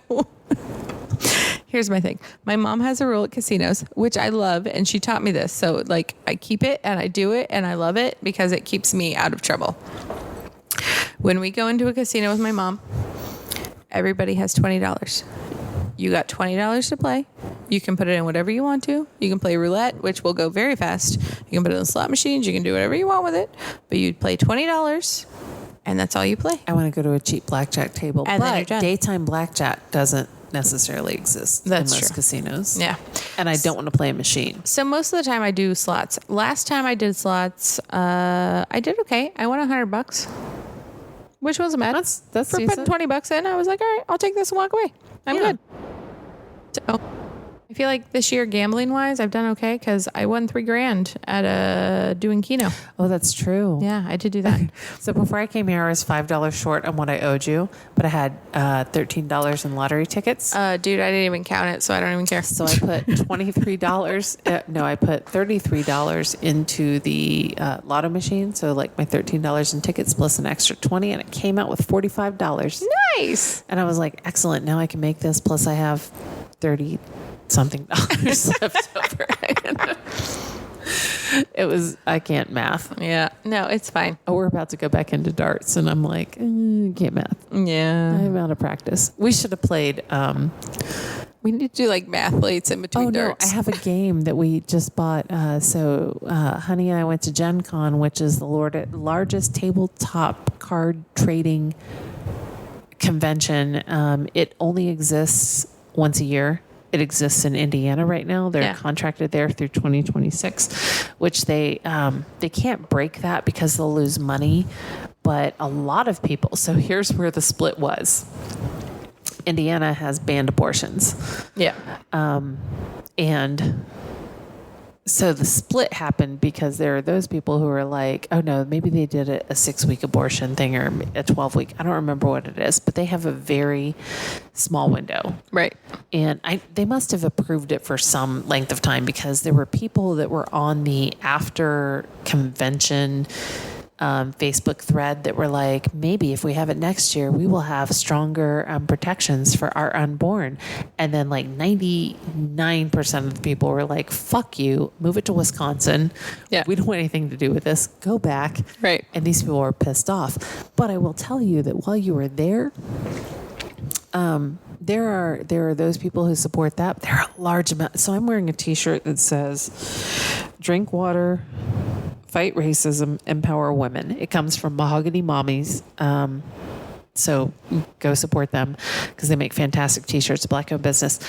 here's my thing. My mom has a rule at casinos, which I love, and she taught me this. So like I keep it and I do it and I love it because it keeps me out of trouble. When we go into a casino with my mom, everybody has $20. You got $20 to play. You can put it in whatever you want to. You can play roulette, which will go very fast. You can put it in slot machines. You can do whatever you want with it. But you play $20 and that's all you play. I want to go to a cheap blackjack table. And then you're but done. Daytime blackjack doesn't necessarily exist in most casinos. Yeah. And I don't want to play a machine. So most of the time I do slots. Last time I did slots, I did okay. I won $100, which wasn't bad. That's for putting $20 in. I was like, all right, I'll take this and walk away. I'm good. So I feel like this year, gambling wise, I've done okay because I won $3,000 at doing Keno. Oh, that's true. Yeah, I did do that. So before I came here, I was $5 short on what I owed you, but I had $13 in lottery tickets. Dude, I didn't even count it, so I don't even care. So I put $23. No, I put $33 into the lotto machine. So like my $13 in tickets plus an extra 20, and it came out with $45. Nice. And I was like, excellent. Now I can make this. Plus I have 30 something dollars left over. It was, I can't math. Yeah. No, it's fine. Oh, we're about to go back into darts, and I'm like, can't math. Yeah. I'm out of practice. We should have played. We need to do like mathletes in between darts. I have a game that we just bought. Honey and I went to Gen Con, which is the largest tabletop card trading convention. It only exists once a year. It exists in Indiana right now. They're contracted there through 2026, which they can't break that because they'll lose money. But a lot of people. So here's where the split was. Indiana has banned abortions. Yeah. And so the split happened because there are those people who are like, oh no, maybe they did a 6-week abortion thing or a 12-week. I don't remember what it is, but they have a very small window. Right. And they must have approved it for some length of time because there were people that were on the after convention Facebook thread that were like, maybe if we have it next year, we will have stronger protections for our unborn. And then like 99% of the people were like, fuck you, move it to Wisconsin. Yeah. We don't want anything to do with this. Go back. Right. And these people were pissed off. But I will tell you that while you were there, there are those people who support that. There are a large amount. So I'm wearing a t-shirt that says, drink water, fight racism, empower women. It comes from Mahogany Mommies. So go support them because they make fantastic t-shirts, Black-owned business.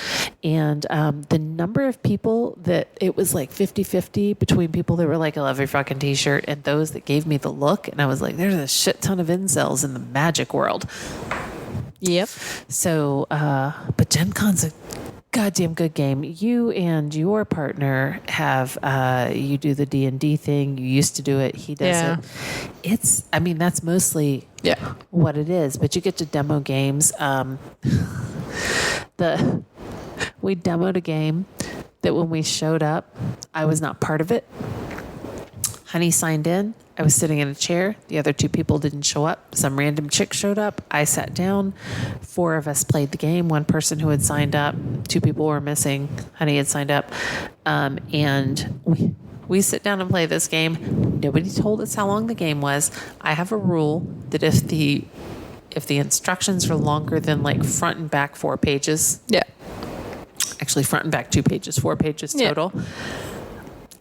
And the number of people that it was like 50-50 between people that were like, I love your fucking t-shirt, and those that gave me the look. And I was like, there's a shit ton of incels in the magic world. Yep. So, but Gen Con's a goddamn good game. You and your partner have, you do the D&D thing. You used to do it. He does it. That's mostly what it is, but you get to demo games. We demoed a game that when we showed up, I was not part of it. Honey signed in. I was sitting in a chair. The other 2 people didn't show up. Some random chick showed up. I sat down. 4 of us played the game. 1 person who had signed up. 2 people were missing. Honey had signed up. And we sit down and play this game. Nobody told us how long the game was. I have a rule that if the instructions are longer than like front and back 4 pages. Yeah. Actually, front and back 2 pages, 4 pages total. Yeah.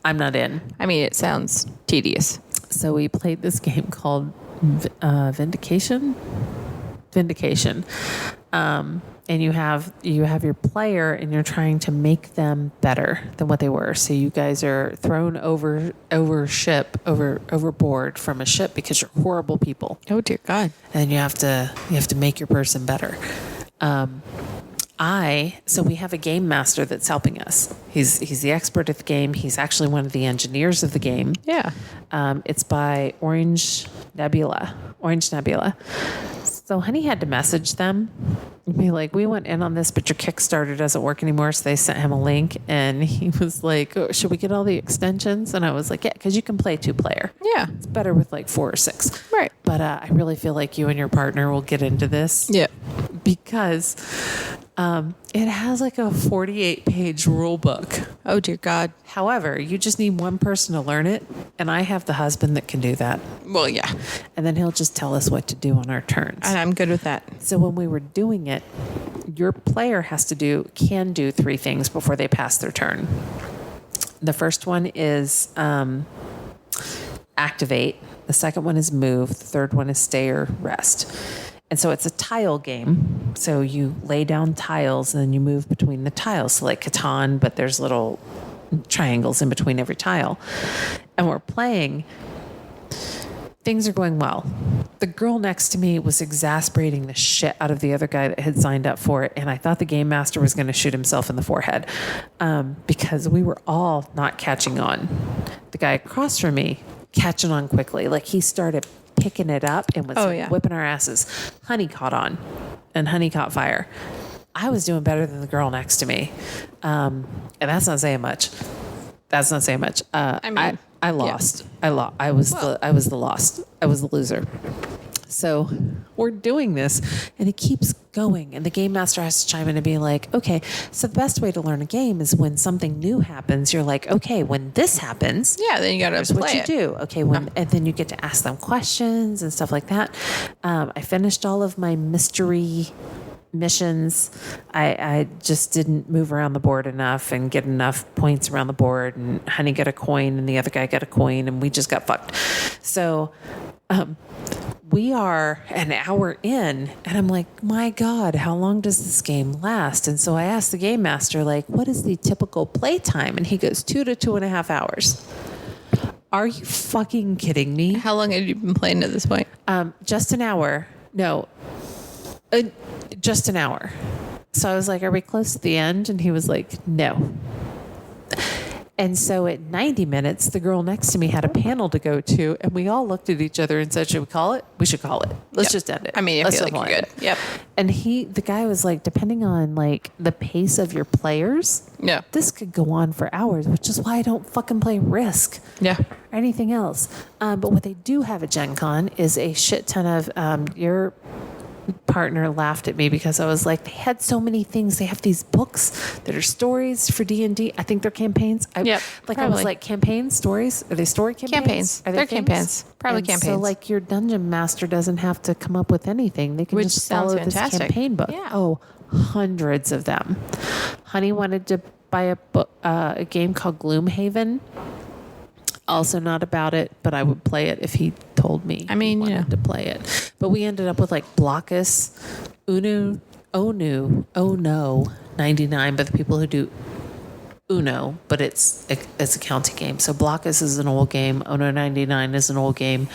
I'm not in. I mean, it sounds tedious. So we played this game called Vindication. And you have your player, and you're trying to make them better than what they were. So you guys are thrown overboard from a ship because you're horrible people. Oh dear God! And you have to make your person better. So we have a game master that's helping us. He's the expert at the game. He's actually one of the engineers of the game. Yeah. It's by Orange Nebula. So Honey had to message them and be like, we went in on this, but your Kickstarter doesn't work anymore. So they sent him a link, and he was like, oh, should we get all the extensions? And I was like, yeah, because you can play 2-player. Yeah. It's better with like 4 or 6. Right. But I really feel like you and your partner will get into this. Yeah. Because it has like a 48-page rule book. Oh dear God. However, you just need one person to learn it, and I have the husband that can do that. Well, yeah. And then he'll just tell us what to do on our turns. And I'm good with that. So when we were doing it, your player can do 3 things before they pass their turn. The first one is activate. The second one is move. The third one is stay or rest. And so it's a tile game. So you lay down tiles and then you move between the tiles. So like Catan, but there's little triangles in between every tile. And we're playing. Things are going well. the girl next to me was exasperating the shit out of the other guy that had signed up for it. And I thought the game master was going to shoot himself in the forehead because we were all not catching on. The guy across from me catching on quickly. Like he started picking it up and was whipping our asses. Honey caught on and Honey caught fire. I was doing better than the girl next to me. And that's not saying much. That's not saying much. I lost. Yeah. I was the lost. I was the loser. So we're doing this and it keeps going. And the game master has to chime in and be like, okay, so the best way to learn a game is when something new happens, you're like, okay, when this happens, then you got to play what you do. Okay. And then you get to ask them questions and stuff like that. I finished all of my mystery missions. I just didn't move around the board enough and get enough points around the board, and Honey got a coin and the other guy got a coin and we just got fucked. So we are an hour in and I'm like, my God, how long does this game last? And so I asked the game master, like, what is the typical play time? And he goes 2 to 2.5 hours. Are you fucking kidding me? How long had you been playing at this point? Just an hour. No, just an hour. So I was like, are we close to the end? And he was like, no. And so at 90 minutes, the girl next to me had a panel to go to, and we all looked at each other and said, should we call it? We should call it. Let's just end it. I mean, I feel like you're good. Yep. And the guy was like, depending on like the pace of your players, this could go on for hours, which is why I don't fucking play Risk. Yeah. Or anything else. But what they do have at Gen Con is a shit ton of your partner laughed at me because I was like, they had so many things. They have these books that are stories for D&D. I think they're campaigns. I was like, campaigns, stories? Are they story campaigns? Campaigns. They're campaigns. Probably and campaigns. So like your dungeon master doesn't have to come up with anything. They can just follow this campaign book. Yeah. Oh, hundreds of them. Honey wanted to buy a book, a game called Gloomhaven. Also not about it, but I would play it if he told me he wanted to play it. But we ended up with like Blockus, Ono 99, but the people who do Uno, but it's a counting game. So Blockus is an old game. Ono 99 is an old game.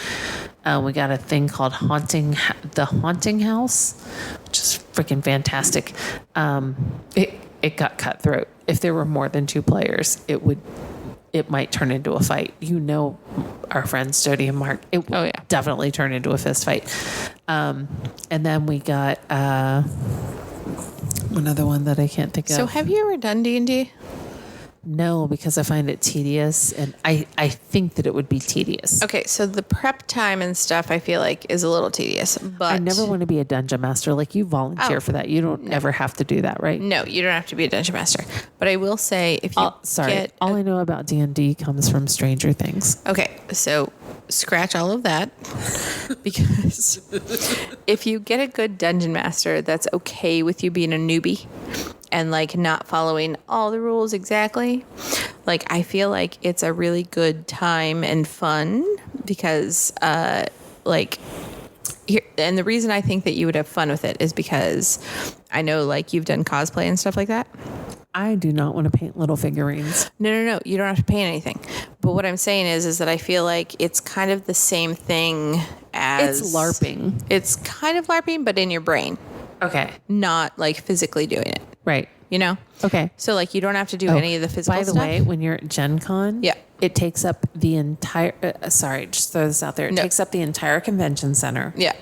We got a thing called The Haunting House, which is freaking fantastic. It got cutthroat. If there were more than 2 players, it might turn into a fight. Our friends Jody and Mark. It will definitely turn into a fist fight. And then we got another one that I can't think of. So have you ever done D&D? No, because I find it tedious, and I think that it would be tedious. Okay, so the prep time and stuff I feel like is a little tedious, but I never want to be a dungeon master. Like, you volunteer for that. You don't ever have to do that, right? No, you don't have to be a dungeon master. But I will say, if you all I know about D&D comes from Stranger Things. Okay, so scratch all of that, because if you get a good dungeon master that's okay with you being a newbie and like not following all the rules exactly, like I feel like it's a really good time and fun, because like here, and the reason I think that you would have fun with it is because I know like you've done cosplay and stuff like that. I do not want to paint little figurines. No. You don't have to paint anything. But what I'm saying is that I feel like it's kind of the same thing as... It's LARPing. It's kind of LARPing, but in your brain. Okay. Not like physically doing it. Right. You know? Okay. So like you don't have to do any of the physical stuff. By the way, when you're at Gen Con, it takes up the entire... just throw this out there. It takes up the entire convention center. Yeah.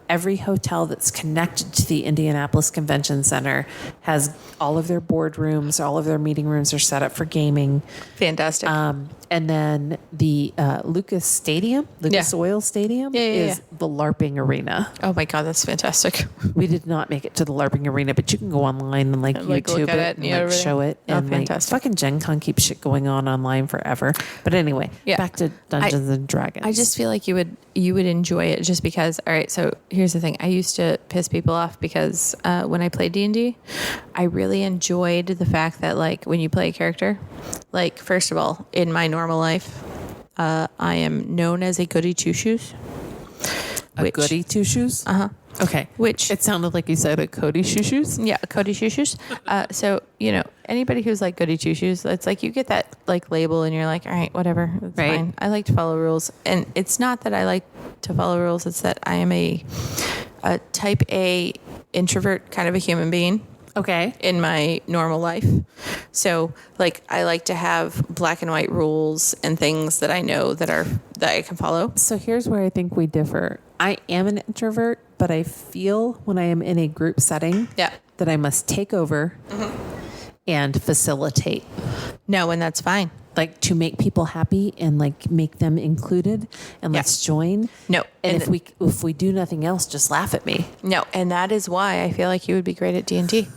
Every hotel that's connected to the Indianapolis Convention Center has all of their boardrooms, all of their meeting rooms are set up for gaming. Fantastic. And then the Lucas Oil Stadium is the LARPing arena. Oh my God, that's fantastic. We did not make it to the LARPing arena, but you can go online and YouTube it and show it. And fantastic. Fucking Gen Con keeps shit going on online forever. But anyway, back to Dungeons and Dragons. I just feel like you would enjoy it just because, all right, so here's the thing. I used to piss people off because when I played D&D, I really enjoyed the fact that like when you play a character, like first of all, in my normal life, I am known as a goody two shoes. Goody two shoes? Uh-huh. Okay. Which It sounded like you said a Cody Shoes. yeah, Cody Shoes. So anybody who's like Goody Two Shoes, it's like you get that like label and you're like, all right, whatever, that's Right. fine. I like to follow rules, and it's not that I like to follow rules. It's that I am a type A introvert kind of a human being. Okay. In my normal life. So like I like to have black and white rules and things that I know that I can follow. So here's where I think we differ. I am an introvert, but I feel when I am in a group setting that I must take over and facilitate. No, and that's fine. Like to make people happy and like make them included and let's join. No. And if we do nothing else, just laugh at me. No, and that is why I feel like you would be great at D&D.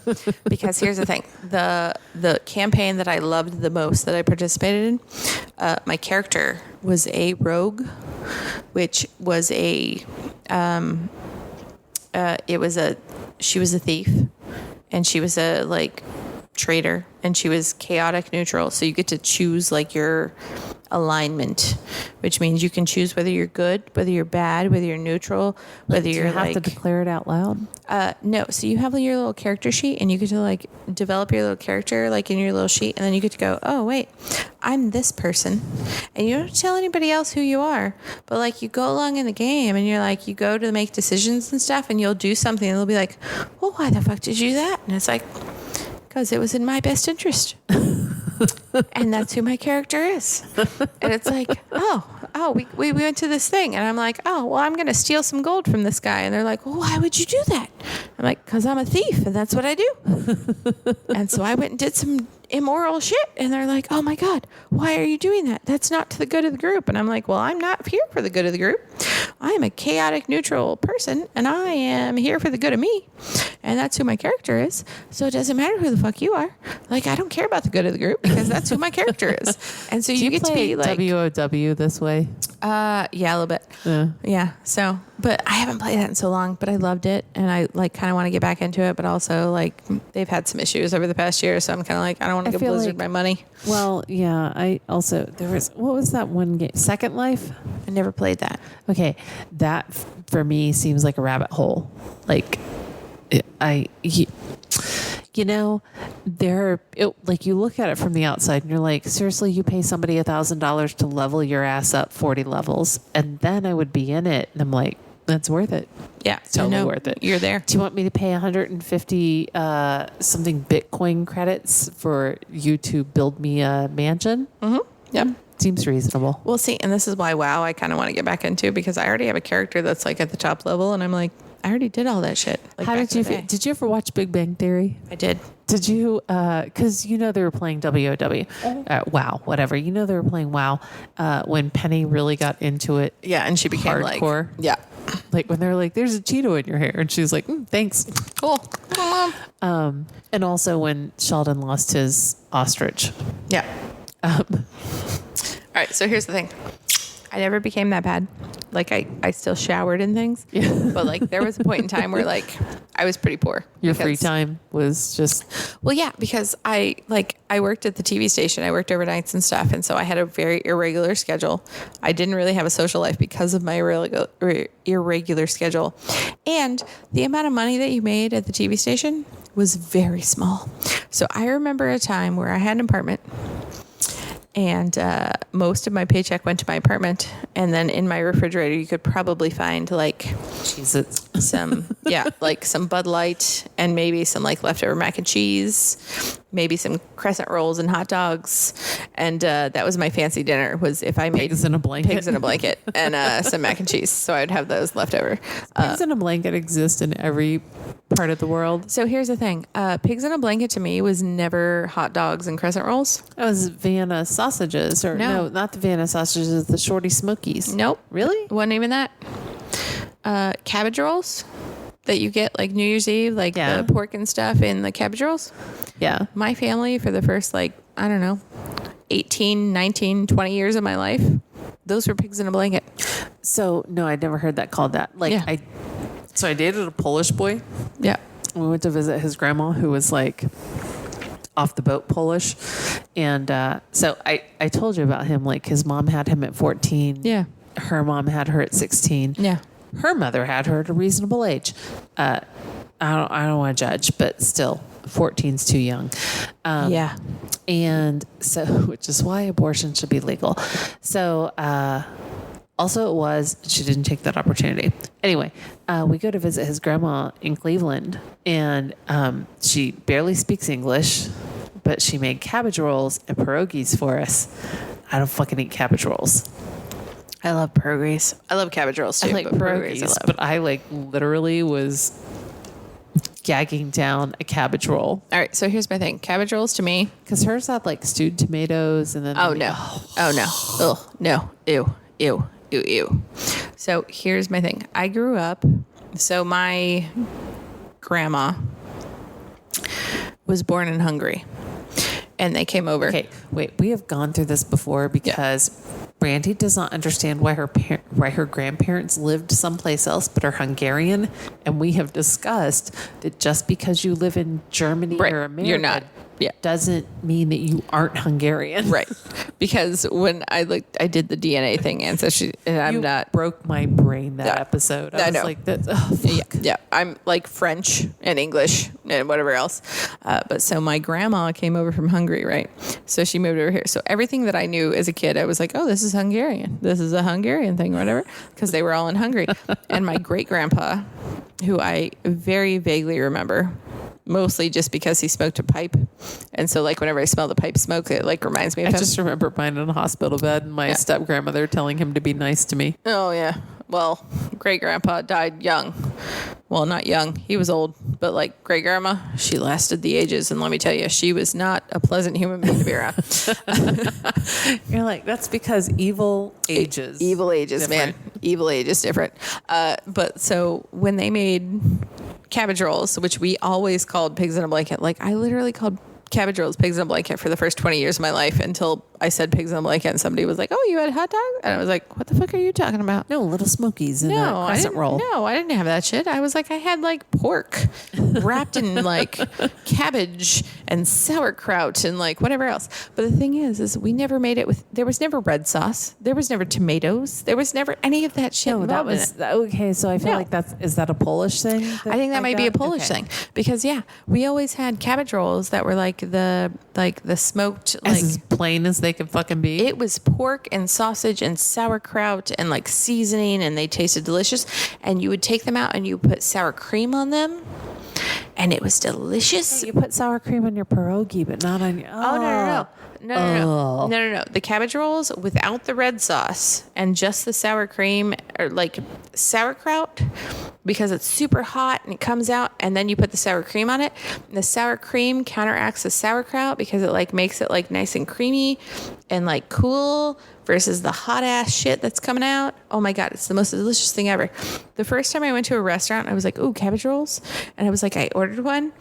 Because here's the thing. The campaign that I loved the most that I participated in, my character was a rogue, which was she was a thief, and she was a like traitor, and she was chaotic neutral. So you get to choose like your alignment, which means you can choose whether you're good, whether you're bad, whether you're neutral, whether you're have to declare it out loud. No. So you have your little character sheet, and you get to like develop your little character like in your little sheet, and then you get to go, oh wait, I'm this person, and you don't tell anybody else who you are, but like you go along in the game, and you're like you go to make decisions and stuff, and you'll do something, and they'll be like, well, why the fuck did you do that? And it's like, because it was in my best interest. And that's who my character is. And it's like, we went to this thing. And I'm like, oh, well, I'm going to steal some gold from this guy. And they're like, well, why would you do that? I'm like, because I'm a thief and that's what I do. And so I went and did some immoral shit. And they're like, oh my God, why are you doing that? That's not to the good of the group. And I'm like, well, I'm not here for the good of the group. I am a chaotic neutral person and I am here for the good of me. And that's who my character is. So it doesn't matter who the fuck you are. Like, I don't care about the good of the group because that's who my character is. And so you get to be like WOW this way. Yeah, a little bit. Yeah. So, but I haven't played that in so long, but I loved it. And I like kind of want to get back into it, but also like they've had some issues over the past year. So I'm kind of like, I don't want to give Blizzard my money. Well, yeah, what was that one game? Second Life? I never played that. Okay. That for me seems like a rabbit hole. Like like you look at it from the outside and you're like, seriously, you pay somebody $1,000 to level your ass up 40 levels. And then I would be in it. And I'm like, that's worth it. Yeah. It's totally worth it. You're there. Do you want me to pay 150 something Bitcoin credits for you to build me a mansion? Mm-hmm. Yep. Seems reasonable. We'll see. And this is why WoW I kind of want to get back into, because I already have a character that's like at the top level. And I'm like, I already did all that shit. Like, how did you feel? Did you ever watch Big Bang Theory? I did. Did you, because they were playing WOW, WoW, whatever. They were playing WoW when Penny really got into it. Yeah, and she became hardcore. Yeah. Like when they're like, there's a Cheeto in your hair. And she was like, thanks. Cool. And also when Sheldon lost his ostrich. Yeah. All right, so here's the thing. I never became that bad. Like I still showered and things. Yeah. But like there was a point in time where like I was pretty poor. Your free time was just. Well, yeah, because I worked at the TV station. I worked overnights and stuff. And so I had a very irregular schedule. I didn't really have a social life because of my irregular schedule. And the amount of money that you made at the TV station was very small. So I remember a time where I had an apartment. And most of my paycheck went to my apartment. And then in my refrigerator, you could probably find like some Bud Light and maybe some like leftover mac and cheese, maybe some crescent rolls and hot dogs. And that was my fancy dinner, was if I made pigs in a blanket and some mac and cheese. So I'd have those left over. Pigs in a blanket exist in every part of the world. So here's the thing. Pigs in a blanket to me was never hot dogs and crescent rolls. It was Vienna sausages, or no, not the Vienna sausages, the Shorty Smokies. Nope. Really? Wasn't even that. Cabbage rolls that you get like New Year's Eve, like the pork and stuff in the cabbage rolls. Yeah. My family for the first 18, 19, 20 years of my life, those were pigs in a blanket. So no, I'd never heard that called that. So I dated a Polish boy. Yeah. We went to visit his grandma, who was like off the boat Polish. And so I told you about him. Like his mom had him at 14. Yeah. Her mom had her at 16. Yeah. her mother had her at a reasonable age. I don't want to judge, but still, 14's too young. Yeah. And so, which is why abortion should be legal. So, also she didn't take that opportunity. Anyway, we go to visit his grandma in Cleveland, and she barely speaks English, but she made cabbage rolls and pierogies for us. I don't fucking eat cabbage rolls. I love pierogies. I love cabbage rolls too. I like but pierogies, but I like literally was gagging down a cabbage roll. All right, so here's my thing. Cabbage rolls to me. Because hers had like stewed tomatoes and then... Oh, no. Ugh, no. Ew. So here's my thing. I grew up... So my grandma was born in Hungary. And they came over. Okay, wait. We have gone through this before because Brandy does not understand why her grandparents lived someplace else but are Hungarian, and we have discussed that just because you live in Germany or America, you're not. Yeah. Doesn't mean that you aren't Hungarian. Right. Because when I did the DNA thing, Ancestry, and I'm not... broke my brain that episode. I was know. like, that's, oh, fuck. Yeah. I'm like French and English and whatever else. But so my grandma came over from Hungary, right? So she moved over here. So everything that I knew as a kid, I was like, oh, this is Hungarian. This is a Hungarian thing or whatever. Because they were all in Hungary. And my great grandpa, who I very vaguely remember, mostly just because he smoked a pipe. And so like whenever I smell the pipe smoke, it like reminds me of him. I just remember being in a hospital bed and my step grandmother telling him to be nice to me. Oh yeah. Well, great grandpa died young. Well, not young. He was old, but like great grandma, she lasted the ages. And let me tell you, she was not a pleasant human being to be around. You're like, that's because evil ages. Evil ages, different. man. Evil age is different. But so when they made cabbage rolls, which we always called pigs in a blanket, like I literally called cabbage rolls pigs in a blanket for the first 20 years of my life until I said pigs in a blanket and somebody was like, oh, you had hot dogs? And I was like, what the fuck are you talking about? No, Little Smokies and a I crescent didn't, roll. No, I didn't have that shit. I was like, I had like pork wrapped in like cabbage and sauerkraut and like whatever else. But the thing is we never made it with, there was never red sauce. There was never tomatoes. There was never any of that shit. No, that was, okay, so I feel like is that a Polish thing? I think that might be a Polish thing because we always had cabbage rolls that were like the smoked, like as plain as they could fucking be. it was pork and sausage and sauerkraut and like seasoning, and they tasted delicious. And you would take them out and you put sour cream on them, and it was delicious. You put sour cream on your pierogi, but not on your... No. The cabbage rolls without the red sauce and just the sour cream, or like sauerkraut, because it's super hot and it comes out, and then you put the sour cream on it. And the sour cream counteracts the sauerkraut because it like makes it like nice and creamy and like cool versus the hot ass shit that's coming out. Oh my God, it's the most delicious thing ever. The first time I went to a restaurant, I was like, ooh, cabbage rolls. And I was like, I ordered one.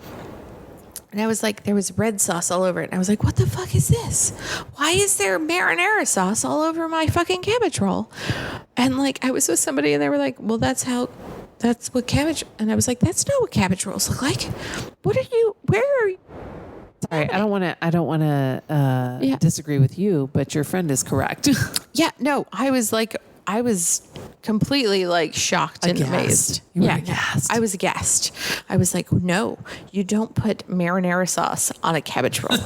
And I was like, there was red sauce all over it. And I was like, what the fuck is this? Why is there marinara sauce all over my fucking cabbage roll? And like, I was with somebody and they were like, well, that's what cabbage. And I was like, that's not what cabbage rolls look like. Where are you? Sorry, I don't want to disagree with you, but your friend is correct. Yeah, no, I was completely like shocked and amazed. You were aghast. I was aghast. I was like, no, you don't put marinara sauce on a cabbage roll.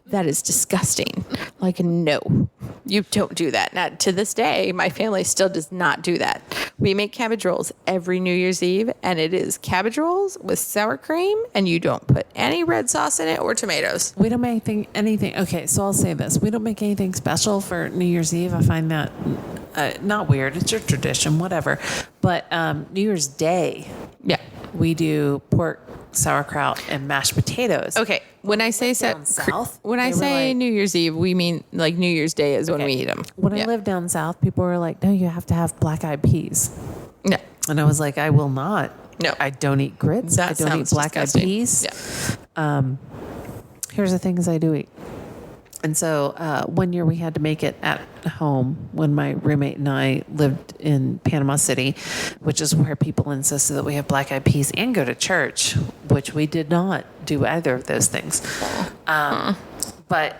That is disgusting. Like, no, you don't do that. Now, to this day, my family still does not do that. We make cabbage rolls every New Year's Eve, and it is cabbage rolls with sour cream, and you don't put any red sauce in it or tomatoes. We don't make anything. Okay, so I'll say this. We don't make anything special for New Year's Eve. I find that not weird. It's your tradition, whatever. But New Year's Day, we do pork, sauerkraut, and mashed potatoes. Okay, when I say south, when I say New Year's Eve, we mean like New Year's Day is when we eat them. When I lived down south, people were like, "No, you have to have black-eyed peas." No, and I was like, "I will not. No, I don't eat grits. I don't eat black-eyed peas." Yeah. Here's the things I do eat. And so one year we had to make it at home when my roommate and I lived in Panama City, which is where people insisted that we have black-eyed peas and go to church, which we did not do either of those things. But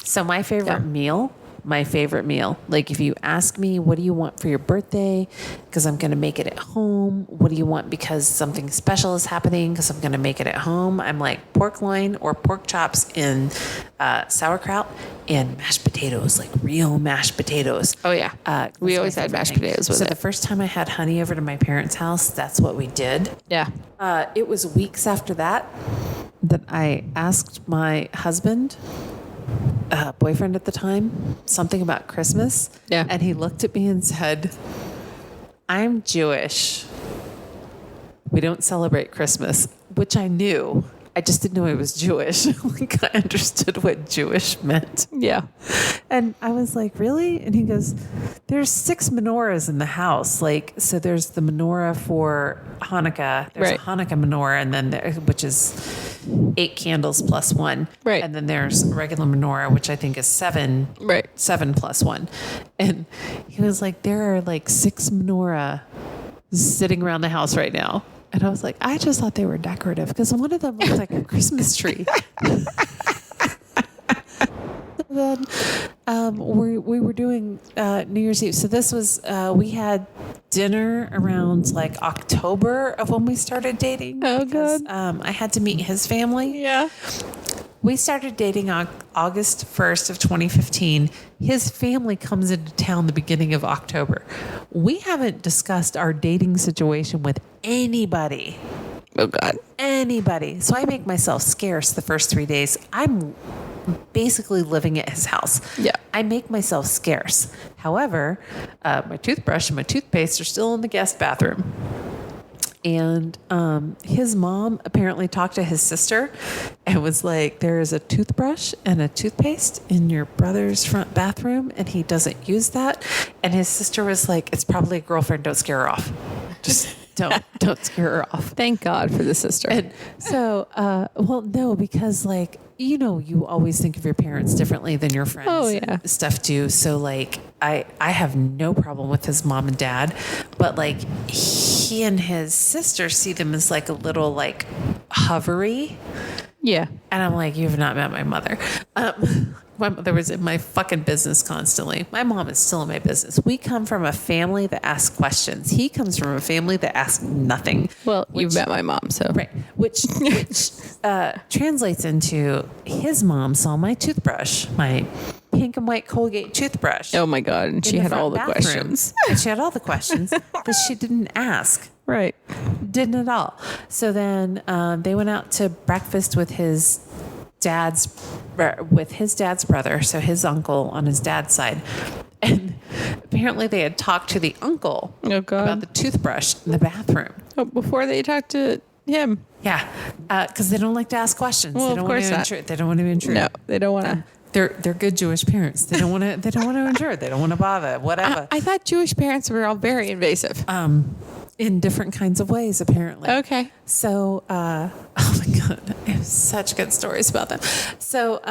so my favorite meal my favorite meal. Like if you ask me, what do you want for your birthday? Because I'm going to make it at home. What do you want because something special is happening? Because I'm going to make it at home. I'm like pork loin or pork chops in sauerkraut and mashed potatoes, like real mashed potatoes. Oh, yeah. We always had mashed potatoes with so it. the first time I had honey over to my parents' house, that's what we did. Yeah. It was weeks after that I asked my husband, boyfriend at the time, something about Christmas. Yeah. And he looked at me and said, I'm Jewish. We don't celebrate Christmas, which I knew. I just didn't know he was Jewish. Like I understood what Jewish meant. Yeah. And I was like, really? And he goes, there's 6 menorahs in the house. Like, so there's the menorah for Hanukkah. There's Right. a Hanukkah menorah, and then which is 8 candles plus 1. Right. And then there's a regular menorah, which I think is 7. Right. 7 plus 1. And he was like, there are like 6 menorah sitting around the house right now. And I was like, I just thought they were decorative because one of them looks like a Christmas tree. Then we were doing New Year's Eve. So this was, we had dinner around like October of when we started dating. Oh, because, God. I had to meet his family. Yeah. We started dating on August 1st of 2015. His family comes into town the beginning of October. We haven't discussed our dating situation with anybody. Oh, God. Anybody. So I make myself scarce the first 3 days. I'm basically living at his house. Yeah. I make myself scarce. However, my toothbrush and my toothpaste are still in the guest bathroom. And his mom apparently talked to his sister and was like, there is a toothbrush and a toothpaste in your brother's front bathroom and he doesn't use that. And his sister was like, it's probably a girlfriend. Don't scare her off. Just don't scare her off. Thank God for the sister. And so, well, no, because like, you know, you always think of your parents differently than your friends. Oh, yeah. And stuff do. So like, I have no problem with his mom and dad, but like he and his sister see them as like a little like hovery. Yeah. And I'm like, you have not met my mother. My mother was in my fucking business constantly. My mom is still in my business. We come from a family that asks questions. He comes from a family that asks nothing. Well, you've met my mom, so. Right. Which translates into his mom saw my toothbrush, my pink and white Colgate toothbrush. Oh, my God. And she in had all front the bathroom. questions. And she had all the questions that she didn't ask. Right. Didn't at all. So then they went out to breakfast with his dad's brother, so his uncle on his dad's side. And apparently they had talked to the uncle Oh, God. about the toothbrush in the bathroom. Oh, before they talked to him. Yeah, because they don't like to ask questions. Well, they of don't want course to not. intrude. They don't want to intrude. No, they don't want to. They're good Jewish parents. They don't want to. They don't want to intrude. They don't want to bother. Whatever. I thought Jewish parents were all very invasive. In different kinds of ways, apparently. Okay. So, oh my God, I have such good stories about them. So,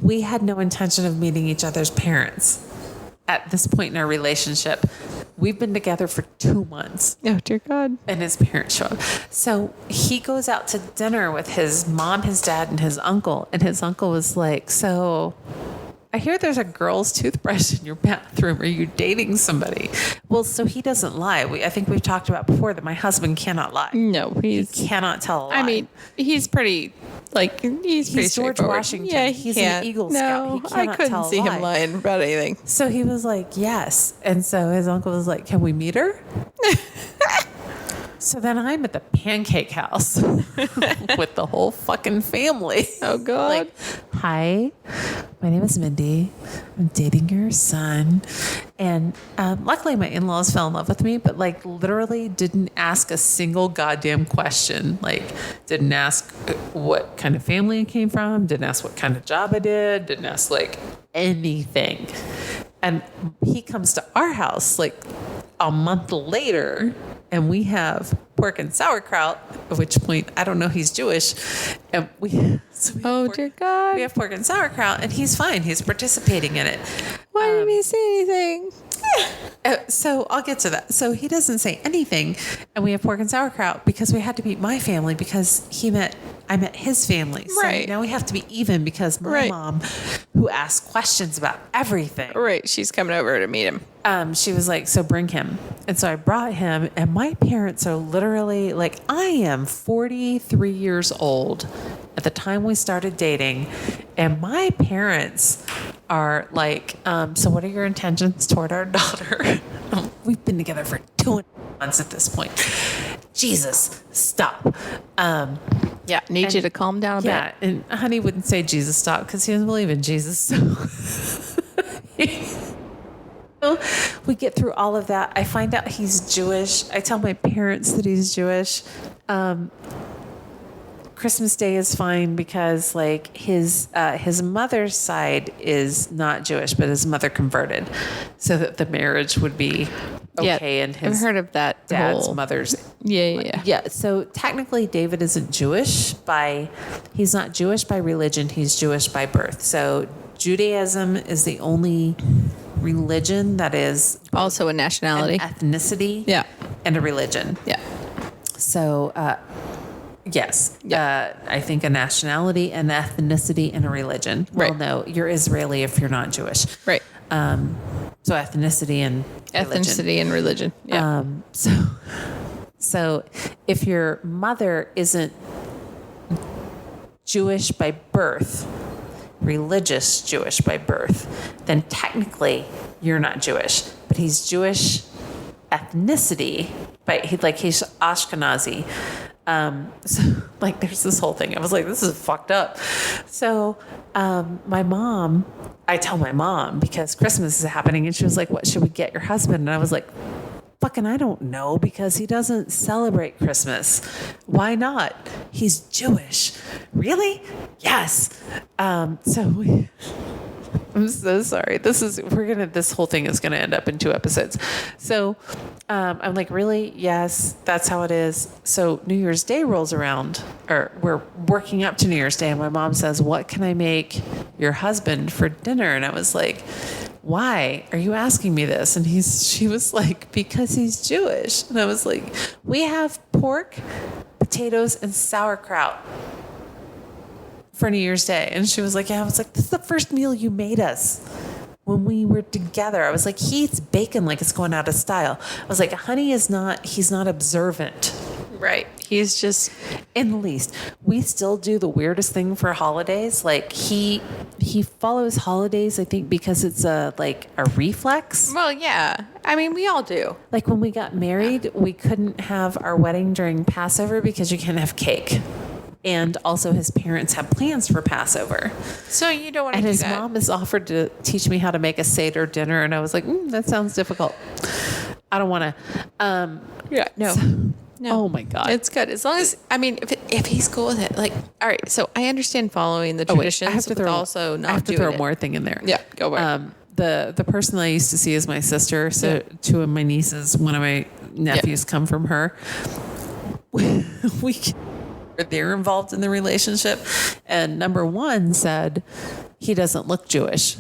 we had no intention of meeting each other's parents at this point in our relationship. We've been together for 2 months. Oh, dear God. And his parents show up. So he goes out to dinner with his mom, his dad, and his uncle. And his uncle was like, so I hear there's a girl's toothbrush in your bathroom. Are you dating somebody? Well, so he doesn't lie. I think we've talked about before that my husband cannot lie. No, He cannot tell a lie. I mean, he's pretty, like, he's pretty He's George straightforward. Washington. Yeah, He's can't. an Eagle no, Scout. He I cannot couldn't tell a see lie. him lying about anything. So he was like, yes. And so his uncle was like, can we meet her? So then I'm at the pancake house with the whole fucking family. Oh, God. Like, hi, my name is Mindy. I'm dating your son. And luckily my in-laws fell in love with me, but like literally didn't ask a single goddamn question. Like didn't ask what kind of family I came from, didn't ask what kind of job I did, didn't ask like anything. And he comes to our house like a month later and we have pork and sauerkraut, at which point I don't know he's Jewish. And we have Oh, pork, dear God. we have pork and sauerkraut and he's fine. He's participating in it. Why didn't he say anything? So I'll get to that. So he doesn't say anything, and we have pork and sauerkraut because we had to meet my family because he met I met his family. So Right. now we have to be even because my Right. mom, who asked questions about everything, Right. She's coming over to meet him. she was like, so bring him. And so I brought him, and my parents are literally like, I am 43 years old at the time we started dating, and my parents are like, so what are your intentions toward our daughter? We've been together for 2 months at this point. Jesus, stop. Yeah. Need you to calm down a bit. Yeah, and honey wouldn't say Jesus, stop, because he doesn't believe in Jesus. So we get through all of that. I find out he's Jewish. I tell my parents that he's Jewish. Christmas Day is fine because like his mother's side is not Jewish, but his mother converted, so that the marriage would be okay. Yeah, And his I've heard of that dad's whole... mother's. Yeah. So technically David isn't Jewish he's not Jewish by religion. He's Jewish by birth. So Judaism is the only religion that is Also a an nationality. ethnicity Yeah. and a religion. Yeah. So, yes, I think a nationality, an ethnicity, and a religion. Right. Well, no, you're Israeli if you're not Jewish. Right. So ethnicity and religion. Ethnicity and religion. Yeah. So if your mother isn't Jewish by birth, religious Jewish by birth, then technically you're not Jewish. But he's Jewish ethnicity, but he's Ashkenazi. So like there's this whole thing. I was like, this is fucked up. So I tell my mom because Christmas is happening, and she was like, what should we get your husband? And I was like, fucking, I don't know, because he doesn't celebrate Christmas. Why not? He's Jewish. Really? Yes. I'm so sorry. This whole thing is gonna end up in 2 episodes. So I'm like, really? Yes, that's how it is. So New Year's Day rolls around, or we're working up to New Year's Day, and my mom says, what can I make your husband for dinner? And I was like, why are you asking me this? And she was like, because he's Jewish. And I was like, we have pork, potatoes, and sauerkraut for New Year's Day. And she was like, yeah. I was like, this is the first meal you made us when we were together. I was like, he eats bacon like it's going out of style. I was like, honey he's not observant. Right. He's just... In the least. We still do the weirdest thing for holidays. Like he follows holidays, I think, because it's a reflex. Well, yeah. I mean, we all do. Like when we got married, we couldn't have our wedding during Passover because you can't have cake. And also his parents have plans for Passover. So you don't want to And do his that. mom has offered to teach me how to make a Seder dinner. And I was like, that sounds difficult. I don't want to. Yeah. No. Oh my God. It's good. As long as, I mean, if he's cool with it. Like, all right. So I understand following the traditions, I have to but also not I have to doing throw it. more thing in there. Yeah, go away. The person I used to see as my sister, so 2 of my nieces, one of my nephews come from her. They're involved in the relationship, and number 1 said he doesn't look Jewish.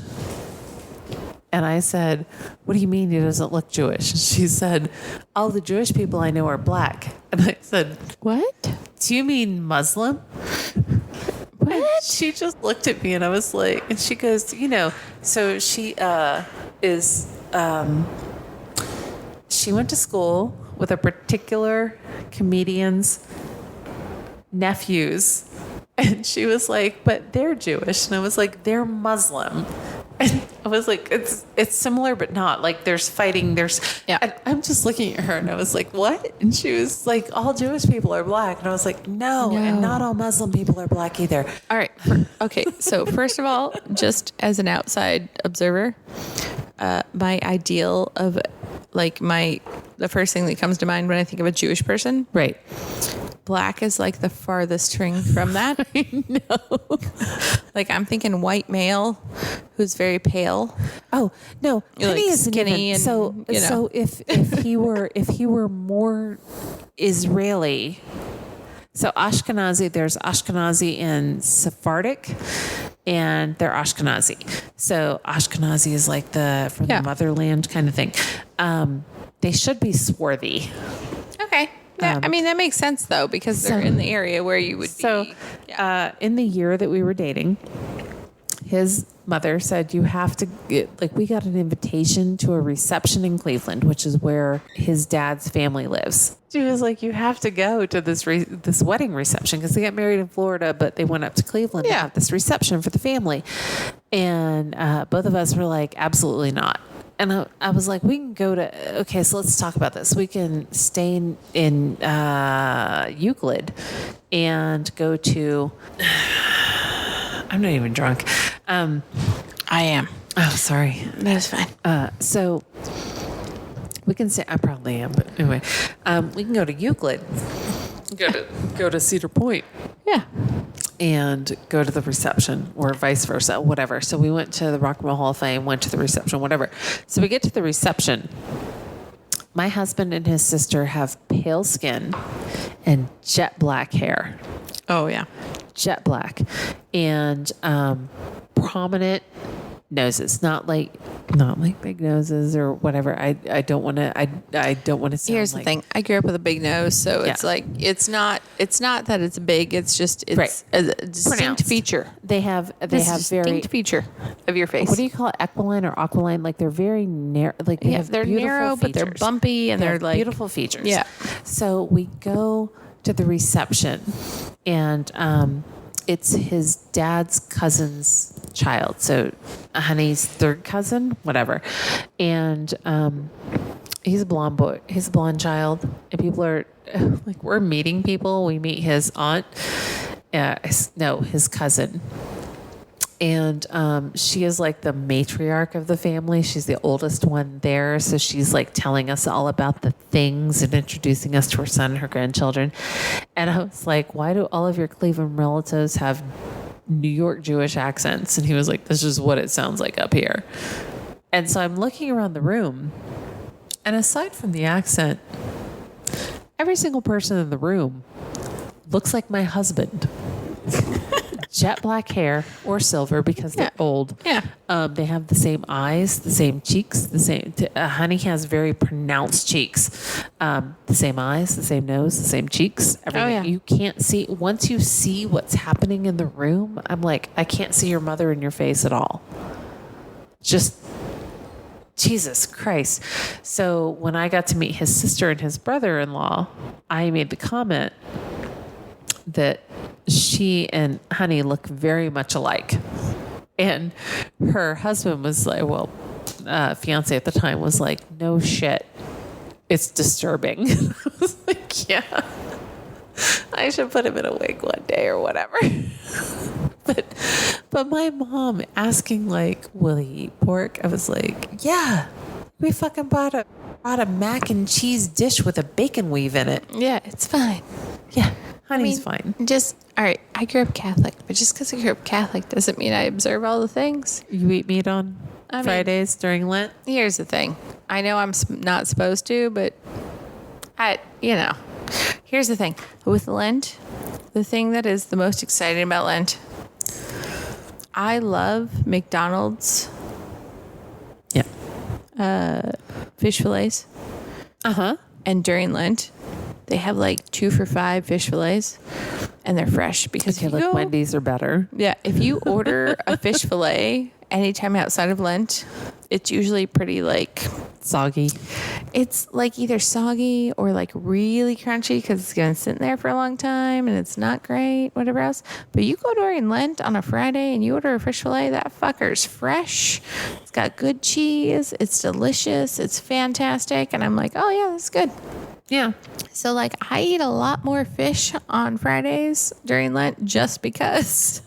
And I said, what do you mean he doesn't look Jewish? And she said, all the Jewish people I know are black. And I said, What? do you mean Muslim? What? She just looked at me and I was like, and she goes, so she she went to school with a particular comedian's nephews. And she was like, but they're Jewish. And I was like, they're Muslim. And I was like, it's similar, but not. Like there's fighting. Yeah. And I'm just looking at her and I was like, what? And she was like, all Jewish people are black. And I was like, no. And not all Muslim people are black either. All right. Okay. So first of all, just as an outside observer, my ideal of the first thing that comes to mind when I think of a Jewish person, Right. black is like the farthest string from that. No. Like I'm thinking white male who's very pale. Oh no, You're, Honey like, isn't skinny even, and, so. you know. So if he were more Israeli, so Ashkenazi, there's Ashkenazi and Sephardic, and they're Ashkenazi. So Ashkenazi is like from the motherland kind of thing. They should be swarthy. Okay. I mean, that makes sense though, because they're in the area where you would be. In the year that we were dating, his mother said, you have to we got an invitation to a reception in Cleveland, which is where his dad's family lives. She was like, you have to go to this wedding reception, because they got married in Florida, but they went up to Cleveland to have this reception for the family. And both of us were like, absolutely not. And I was like, we can go to, okay, so let's talk about this. We can stay in Euclid and go to, I'm not even drunk. I am. Oh, sorry. That is fine. So we can say, I probably am, but anyway, we can go to Euclid, go to Cedar Point. Yeah. And go to the reception, or vice versa, whatever. So we went to the Rock and Roll Hall of Fame, went to the reception, whatever. So we get to the reception. My husband and his sister have pale skin and jet black hair. Oh, yeah. Jet black. And prominent noses, not like big noses or whatever. I don't want to. I don't want to sound. Here's the thing. I grew up with a big nose, so it's like it's not that it's big. It's just it's a distinct Pronounced. feature. They have very distinct feature of your face. What do you call it? Equiline or aquiline? Like they're very narrow. Like they're narrow, but they're bumpy, and they're like beautiful features. Yeah. So we go to the reception, and it's his dad's cousin's child. So Honey's third cousin, whatever. And he's a blonde boy. He's a blonde child. And people are like, we're meeting people. We meet his aunt. His cousin. And she is like the matriarch of the family. She's the oldest one there. So she's like telling us all about the things and introducing us to her son and her grandchildren. And I was like, why do all of your Cleveland relatives have New York Jewish accents? And he was like, this is what it sounds like up here. And so I'm looking around the room. And aside from the accent, every single person in the room looks like my husband. Jet black hair or silver, because they're old. Yeah. They have the same eyes, the same cheeks, the same. Honey has very pronounced cheeks. The same eyes, the same nose, the same cheeks. Everything. Oh, yeah. You can't see. Once you see what's happening in the room, I'm like, I can't see your mother in your face at all. Just Jesus Christ. So when I got to meet his sister and his brother-in-law, I made the comment that she and Honey look very much alike. And her husband was like, fiance at the time was like, no shit. It's disturbing. I was like, yeah, I should put him in a wig one day or whatever. But my mom asking like, will he eat pork? I was like, yeah, we fucking bought a mac and cheese dish with a bacon weave in it. Yeah, it's fine. Yeah. Honey's fine. All right, I grew up Catholic, but just because I grew up Catholic doesn't mean I observe all the things. You eat meat on Fridays during Lent? Here's the thing. I know I'm not supposed to, but here's the thing. With Lent, the thing that is the most exciting about Lent, I love McDonald's. Yeah. Fish fillets. Uh-huh. And during Lent, they have like 2 for $5 fish fillets, and they're fresh because Wendy's are better. Yeah, if you order a fish fillet anytime outside of Lent, it's usually pretty like soggy. It's like either soggy or like really crunchy because it's going to sit there for a long time and it's not great, whatever else. But you go during Lent on a Friday and you order a fish fillet, that fucker's fresh. It's got good cheese. It's delicious. It's fantastic. And I'm like, oh yeah, that's good. Yeah. So like I eat a lot more fish on Fridays during Lent just because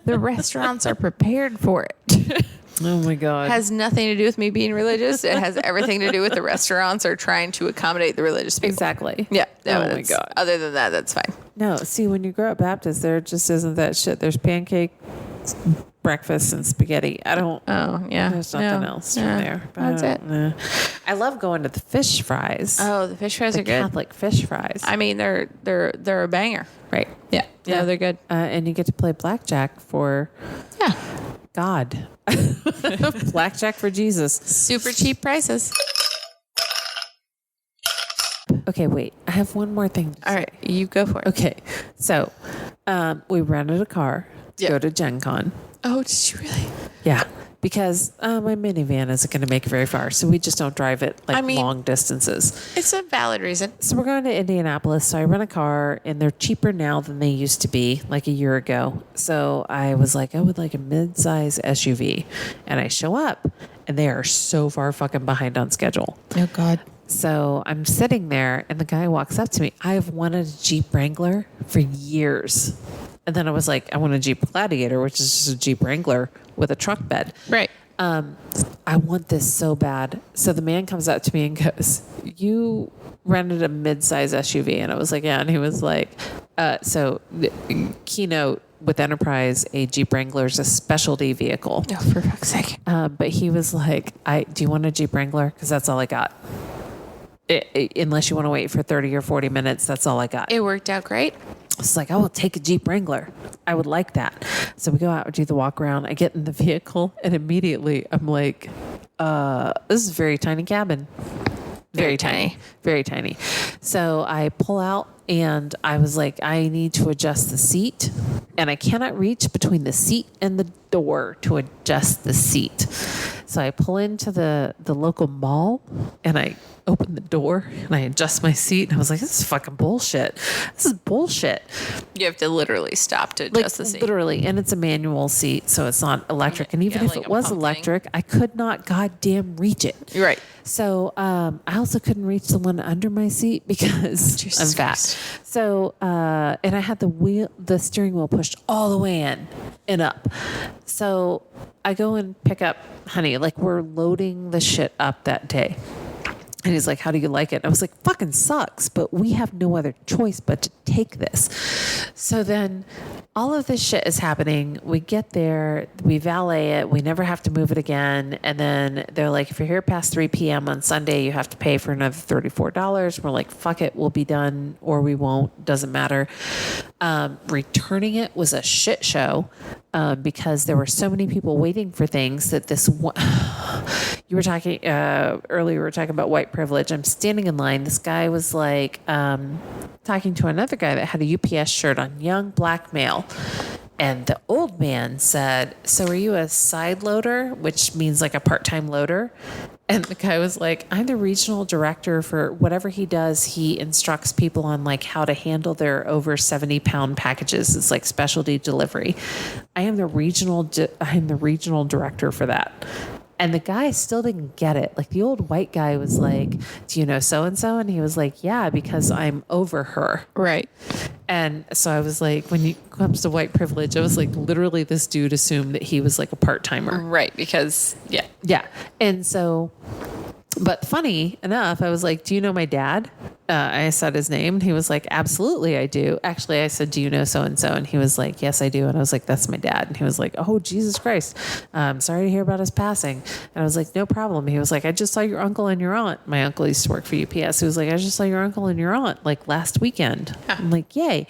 the restaurants are prepared for it. Oh my God. Has nothing to do with me being religious. It has everything to do with the restaurants are trying to accommodate the religious people. Exactly. Yeah. No, oh my God. Other than that, that's fine. No, see, when you grow up Baptist, there just isn't that shit. There's pancake, breakfast, and spaghetti. I don't. Oh yeah. There's nothing else from there. That's it. I love going to the fish fries. Oh, the fish fries are good. Catholic fish fries. I mean, they're a banger. Right. Yeah. Yeah, they're good. And you get to play blackjack for. Yeah. God. Blackjack for Jesus. Super cheap prices. Okay, wait. I have one more thing. All right, you go for it. Okay. So, we rented a car to Yeah. go to Gen Con. Oh, did you really? Yeah. Because my minivan isn't going to make it very far. So we just don't drive it long distances. It's a valid reason. So we're going to Indianapolis. So I rent a car and they're cheaper now than they used to be like a year ago. So I was like, I would like a mid-size SUV. And I show up and they are so far fucking behind on schedule. Oh, God. So I'm sitting there and the guy walks up to me. I've wanted a Jeep Wrangler for years. And then I was like, I want a Jeep Gladiator, which is just a Jeep Wrangler with a truck bed. Right. I want this so bad. So the man comes up to me and goes, you rented a mid-size SUV? And I was like, yeah. And he was like, so keynote with Enterprise, a Jeep Wrangler is a specialty vehicle. Oh, for fuck's sake. But he was like, do you want a Jeep Wrangler? Because that's all I got. Unless you want to wait for 30 or 40 minutes, that's all I got. It worked out great. It's like, I will take a Jeep Wrangler. I would like that. So we go out and do the walk around. I get in the vehicle and immediately I'm like, this is a very tiny cabin. Very tiny. Very tiny. So I pull out and I was like, I need to adjust the seat. And I cannot reach between the seat and the door to adjust the seat. So I pull into the local mall and I open the door and I adjust my seat. And I was like, this is fucking bullshit. This is bullshit. You have to literally stop to adjust the seat. Literally. And it's a manual seat, so it's not electric. And even if like it a was pump electric, I could not goddamn reach it. You're right. So I also couldn't reach the one under my seat because Jesus I'm fat. Christ. So and I had the steering wheel pushed all the way in and up. So I go and pick up Honey. Like, we're loading the shit up that day. And he's like, how do you like it? And I was like, fucking sucks, but we have no other choice but to take this. So then all of this shit is happening. We get there, we valet it, we never have to move it again. And then they're like, if you're here past 3 p.m. on Sunday, you have to pay for another $34. We're like, fuck it, we'll be done or we won't, doesn't matter. Returning it was a shit show because there were so many people waiting for things that this one, you were talking earlier, we were talking about white privilege. I'm standing in line. This guy was like talking to another guy that had a UPS shirt on, young black male. And the old man said, so are you a side loader, which means like a part-time loader? And the guy was like, I'm the regional director for whatever he does. He instructs people on like how to handle their over 70-pound packages. It's like specialty delivery. I'm the regional director for that. And the guy still didn't get it. Like, the old white guy was like, do you know so-and-so? And he was like, yeah, because I'm over her. Right. And so I was like, when it comes to white privilege, I was like, literally this dude assumed that he was like a part-timer. Right. Because, yeah. Yeah. And so, but funny enough, I was like, do you know my dad? I said his name and he was like, absolutely, I do. Actually, I said, do you know so-and-so? And he was like, yes, I do. And I was like, that's my dad. And he was like, oh, Jesus Christ. Sorry to hear about his passing. And I was like, no problem. He was like, I just saw your uncle and your aunt. My uncle used to work for UPS. He was like, I just saw your uncle and your aunt like last weekend. I'm like, yay.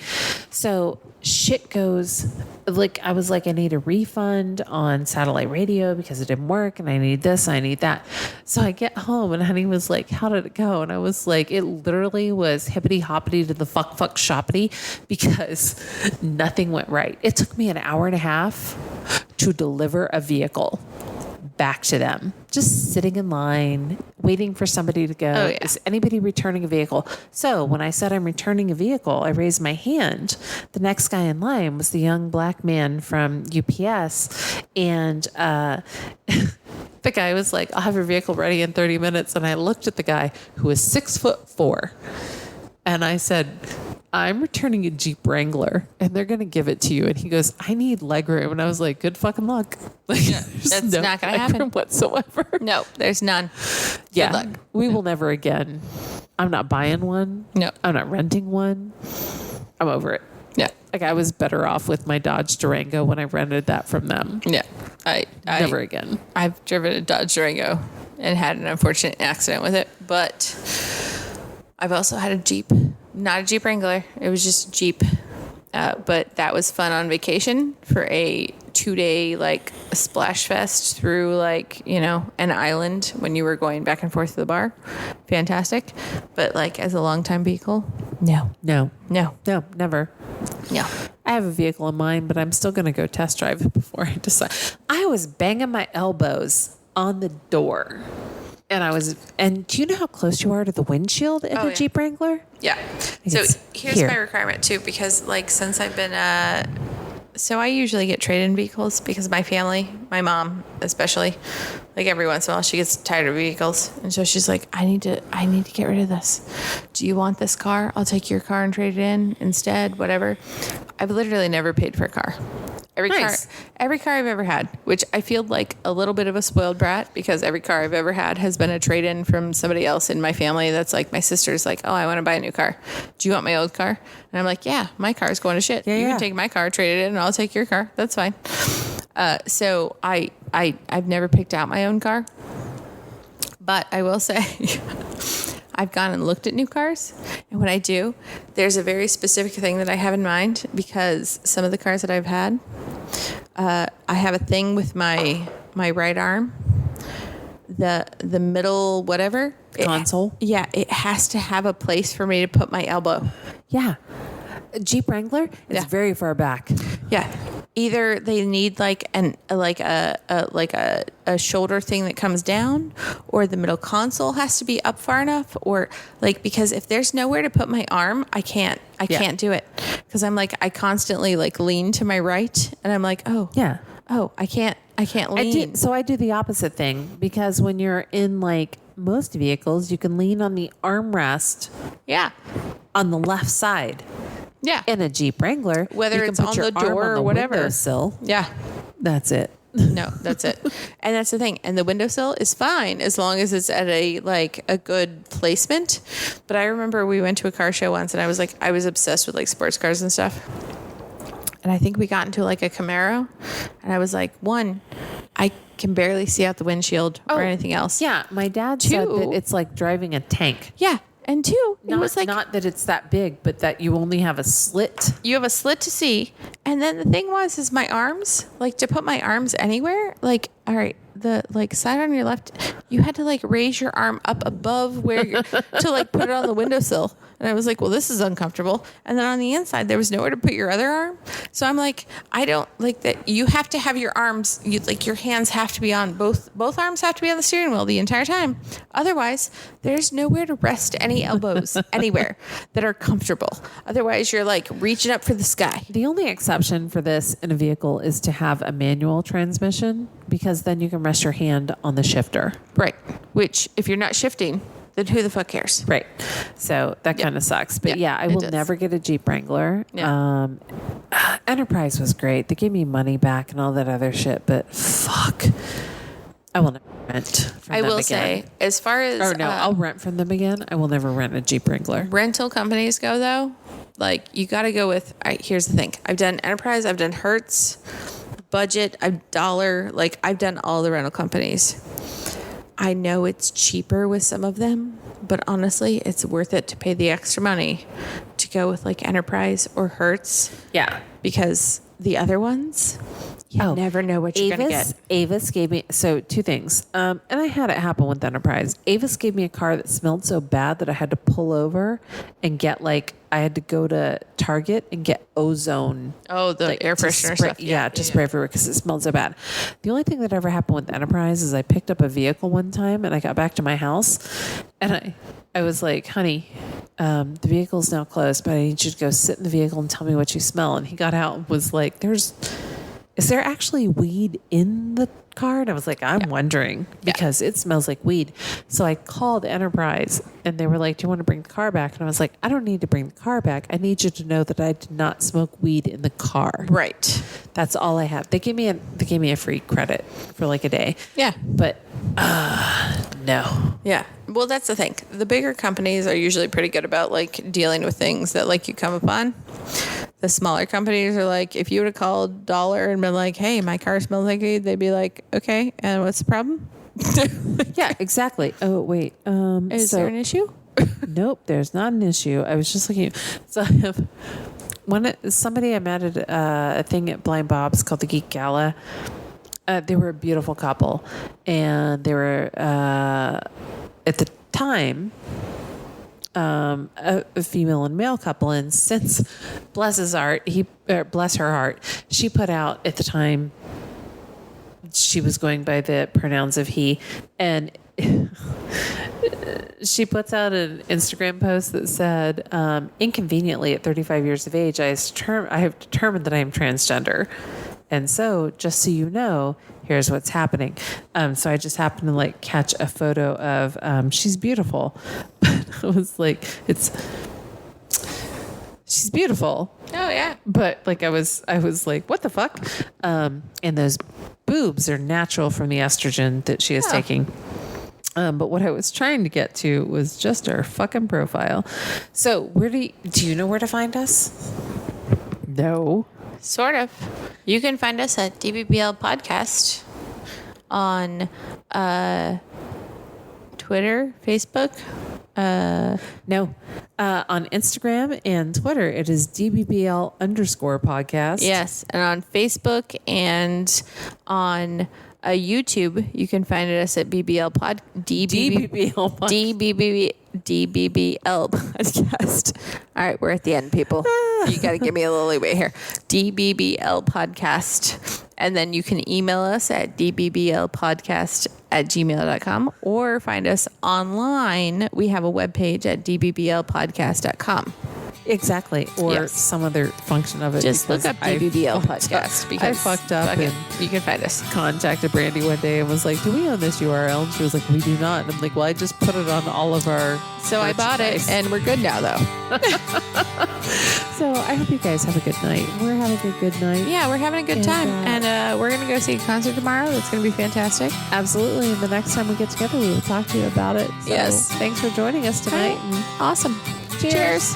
So shit goes, like, I was like, I need a refund on satellite radio because it didn't work and I need this, I need that. So I get home and Honey was like, how did it go? And I was like, it literally was hippity hoppity to the fuck shoppity because nothing went right. It took me an hour and a half to deliver a vehicle back to them, just sitting in line, waiting for somebody to go. Oh, yeah. Is anybody returning a vehicle? So when I said I'm returning a vehicle, I raised my hand. The next guy in line was the young black man from UPS. And the guy was like, I'll have your vehicle ready in 30 minutes. And I looked at the guy who was 6'4". And I said, I'm returning a Jeep Wrangler and they're going to give it to you. And he goes, I need legroom. And I was like, good fucking luck. Like, That's not going to happen whatsoever. No, there's none. Yeah. Good luck. We will never again. I'm not buying one. No. I'm not renting one. I'm over it. Yeah. Like, I was better off with my Dodge Durango when I rented that from them. Yeah. Never again. I've driven a Dodge Durango and had an unfortunate accident with it, but I've also had a Jeep. Not a Jeep Wrangler. It was just a Jeep. But that was fun on vacation for a 2-day, like, splash fest through, like, you know, an island when you were going back and forth to the bar. fantastic. But like as a long-time vehicle, no. No, No. never. No. I have a vehicle in mind, but I'm still going to go test drive it before I decide. I was banging my elbows on the door. And do you know how close you are to the windshield in a Jeep Wrangler? Yeah. So here's my requirement too, because like since I've been so I usually get trade-in vehicles because my family, my mom especially, like every once in a while she gets tired of vehicles, and so she's like, I need to get rid of this. Do you want this car? I'll take your car and trade it in instead, whatever. I've literally never paid for a car. Every car I've ever had, which I feel like a little bit of a spoiled brat because every car I've ever had has been a trade-in from somebody else in my family. That's like my sister's like, oh, I want to buy a new car. Do you want my old car? And I'm like, yeah, my car's going to shit. You can take my car, trade it in, and I'll take your car. That's fine. So I've never picked out my own car, but I will say I've gone and looked at new cars, and when I do, there's a very specific thing that I have in mind because some of the cars that I've had, I have a thing with my right arm, the middle whatever Console? it has to have a place for me to put my elbow. Yeah. A Jeep Wrangler is very far back. Yeah. Either they need like a shoulder thing that comes down, or the middle console has to be up far enough, or like, because if there's nowhere to put my arm, I can't do it, because I'm like, I constantly like lean to my right, and I'm like, I can't lean. I do the opposite thing, because when you're in like most vehicles, you can lean on the armrest on the left side. Yeah. In a Jeep Wrangler, whether it's on the door or whatever. Windowsill. Yeah. That's it. No, that's it. And that's the thing. And the windowsill is fine as long as it's at a good placement. But I remember we went to a car show once, and I was obsessed with like sports cars and stuff. And I think we got into like a Camaro, and I was like, one, I can barely see out the windshield or anything else. Yeah. My dad said that it's like driving a tank. Yeah. And two, it not, was like, not that it's that big, but that you only have a slit. You have a slit to see. And then the thing is my arms, like to put my arms anywhere, like, all right, the like side on your left, you had to like raise your arm up above where you're to like put it on the windowsill. And I was like, well, this is uncomfortable. And then on the inside, there was nowhere to put your other arm. So I'm like, I don't like that. You have to have your arms, your hands have to be on both arms have to be on the steering wheel the entire time. Otherwise, there's nowhere to rest any elbows anywhere that are comfortable. Otherwise, you're like reaching up for the sky. The only exception for this in a vehicle is to have a manual transmission, because then you can rest your hand on the shifter. Right. Which, if you're not shifting, then who the fuck cares? Right. So that kind of sucks. But I will never get a Jeep Wrangler. Yeah. Enterprise was great. They gave me money back and all that other shit, but fuck. I will never rent from them again. Say, as far as... I'll rent from them again. I will never rent a Jeep Wrangler. Rental companies go, though, like, you got to go with... here's the thing. I've done Enterprise. I've done Hertz, Budget, I've Dollar. Like, I've done all the rental companies. I know it's cheaper with some of them, but honestly, it's worth it to pay the extra money to go with like Enterprise or Hertz. Yeah. Because the other ones, you never know what you're going to get. Avis gave me, so two things. And I had it happen with Enterprise. Avis gave me a car that smelled so bad that I had to pull over and get I had to go to Target and get ozone. Oh, the air freshener stuff. Yeah, to spray everywhere because it smelled so bad. The only thing that ever happened with Enterprise is I picked up a vehicle one time and I got back to my house and I was like, honey, the vehicle's now closed, but I need you to go sit in the vehicle and tell me what you smell. And he got out and was like, is there actually weed in the car? And I was like, I'm wondering because it smells like weed. So I called Enterprise and they were like, do you want to bring the car back? And I was like, I don't need to bring the car back. I need you to know that I did not smoke weed in the car. Right. That's all I have. They gave me a free credit for like a day. Yeah. But no. Yeah. Well, that's the thing. The bigger companies are usually pretty good about like dealing with things that like you come upon. The smaller companies are like, if you would have called Dollar and been like, hey, my car smells like weed, they'd be like, okay, and what's the problem? Yeah, exactly. Oh, wait. Is there an issue? Nope, there's not an issue. I was just looking. So I have somebody I met at a thing at Blind Bob's called the Geek Gala. They were a beautiful couple, and they were at the time, a female and male couple, and since bless her heart, she put out at the time. She was going by the pronouns of he, and she puts out an Instagram post that said, inconveniently at 35 years of age, I have determined that I am transgender. And so just so you know, here's what's happening. So I just happened to like catch a photo of, she's beautiful, but I was like, she's beautiful. Oh yeah. But like, I was like, what the fuck? And those boobs are natural from the estrogen that she is taking. But what I was trying to get to was just her fucking profile. So do you know where to find us? No. Sort of. You can find us at DBBL Podcast on Twitter, Facebook. No. On Instagram and Twitter, it is DBBL_podcast. Yes. And on Facebook and on YouTube, you can find us at DBBL Podcast. All right, we're at the end, people. You got to give me a little leeway here. DBBL Podcast. And then you can email us at dbblpodcast@gmail.com or find us online. We have a webpage at dbblpodcast.com. Exactly. Or some other function of it. Just look up DBBL Podcast because I fucked up and you can find us. Contacted Brandy one day and was like, do we own this URL? And she was like, we do not. And I'm like, well, I just put it on all of our So I bought it and we're good now though. So I hope you guys have a good night. We're having a good night. Yeah, we're having a good time. And we're going to go see a concert tomorrow. That's going to be fantastic. Absolutely. And the next time we get together, we will talk to you about it. So yes. Thanks for joining us tonight. Right. Awesome. Cheers.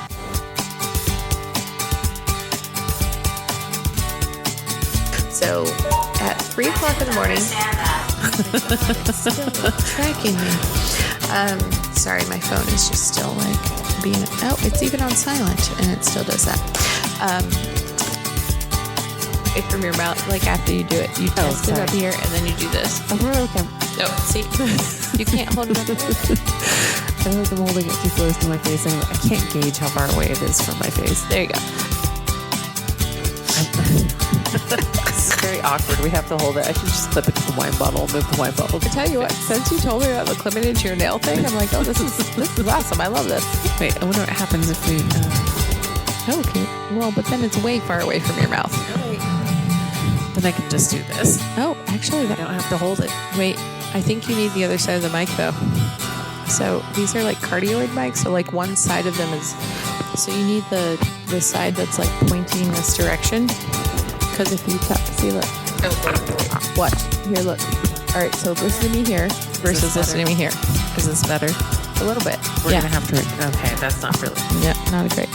So at 3 o'clock in the morning, it's still tracking me. Sorry, my phone is just still like being, it's even on silent and it still does that. If from your mouth, like after you do it, you test it up here and then you do this. Oh, okay. No, see, you can't hold it up. I feel like I'm holding it too close to my face. Anyway, I can't gauge how far away it is from my face. There you go. This is very awkward. We have to hold it. I should just clip it to the wine bottle, move the wine bottle. I tell you what, since you told me about the clipping into your nail thing, I'm like, oh, this is awesome. I love this. Wait, I wonder what happens if we... Okay. Well, but then it's way far away from your mouth. Then I can just do this. Oh, actually, I don't have to hold it. Wait, I think you need the other side of the mic, though. So these are like cardioid mics. So like one side of them is... So you need the side that's like pointing this direction. Because if you see, look. What? Here, look. All right, so listen to me here versus listen to me here. Is this better? A little bit. We're going to have to... Okay, that's not really... Yeah, not great.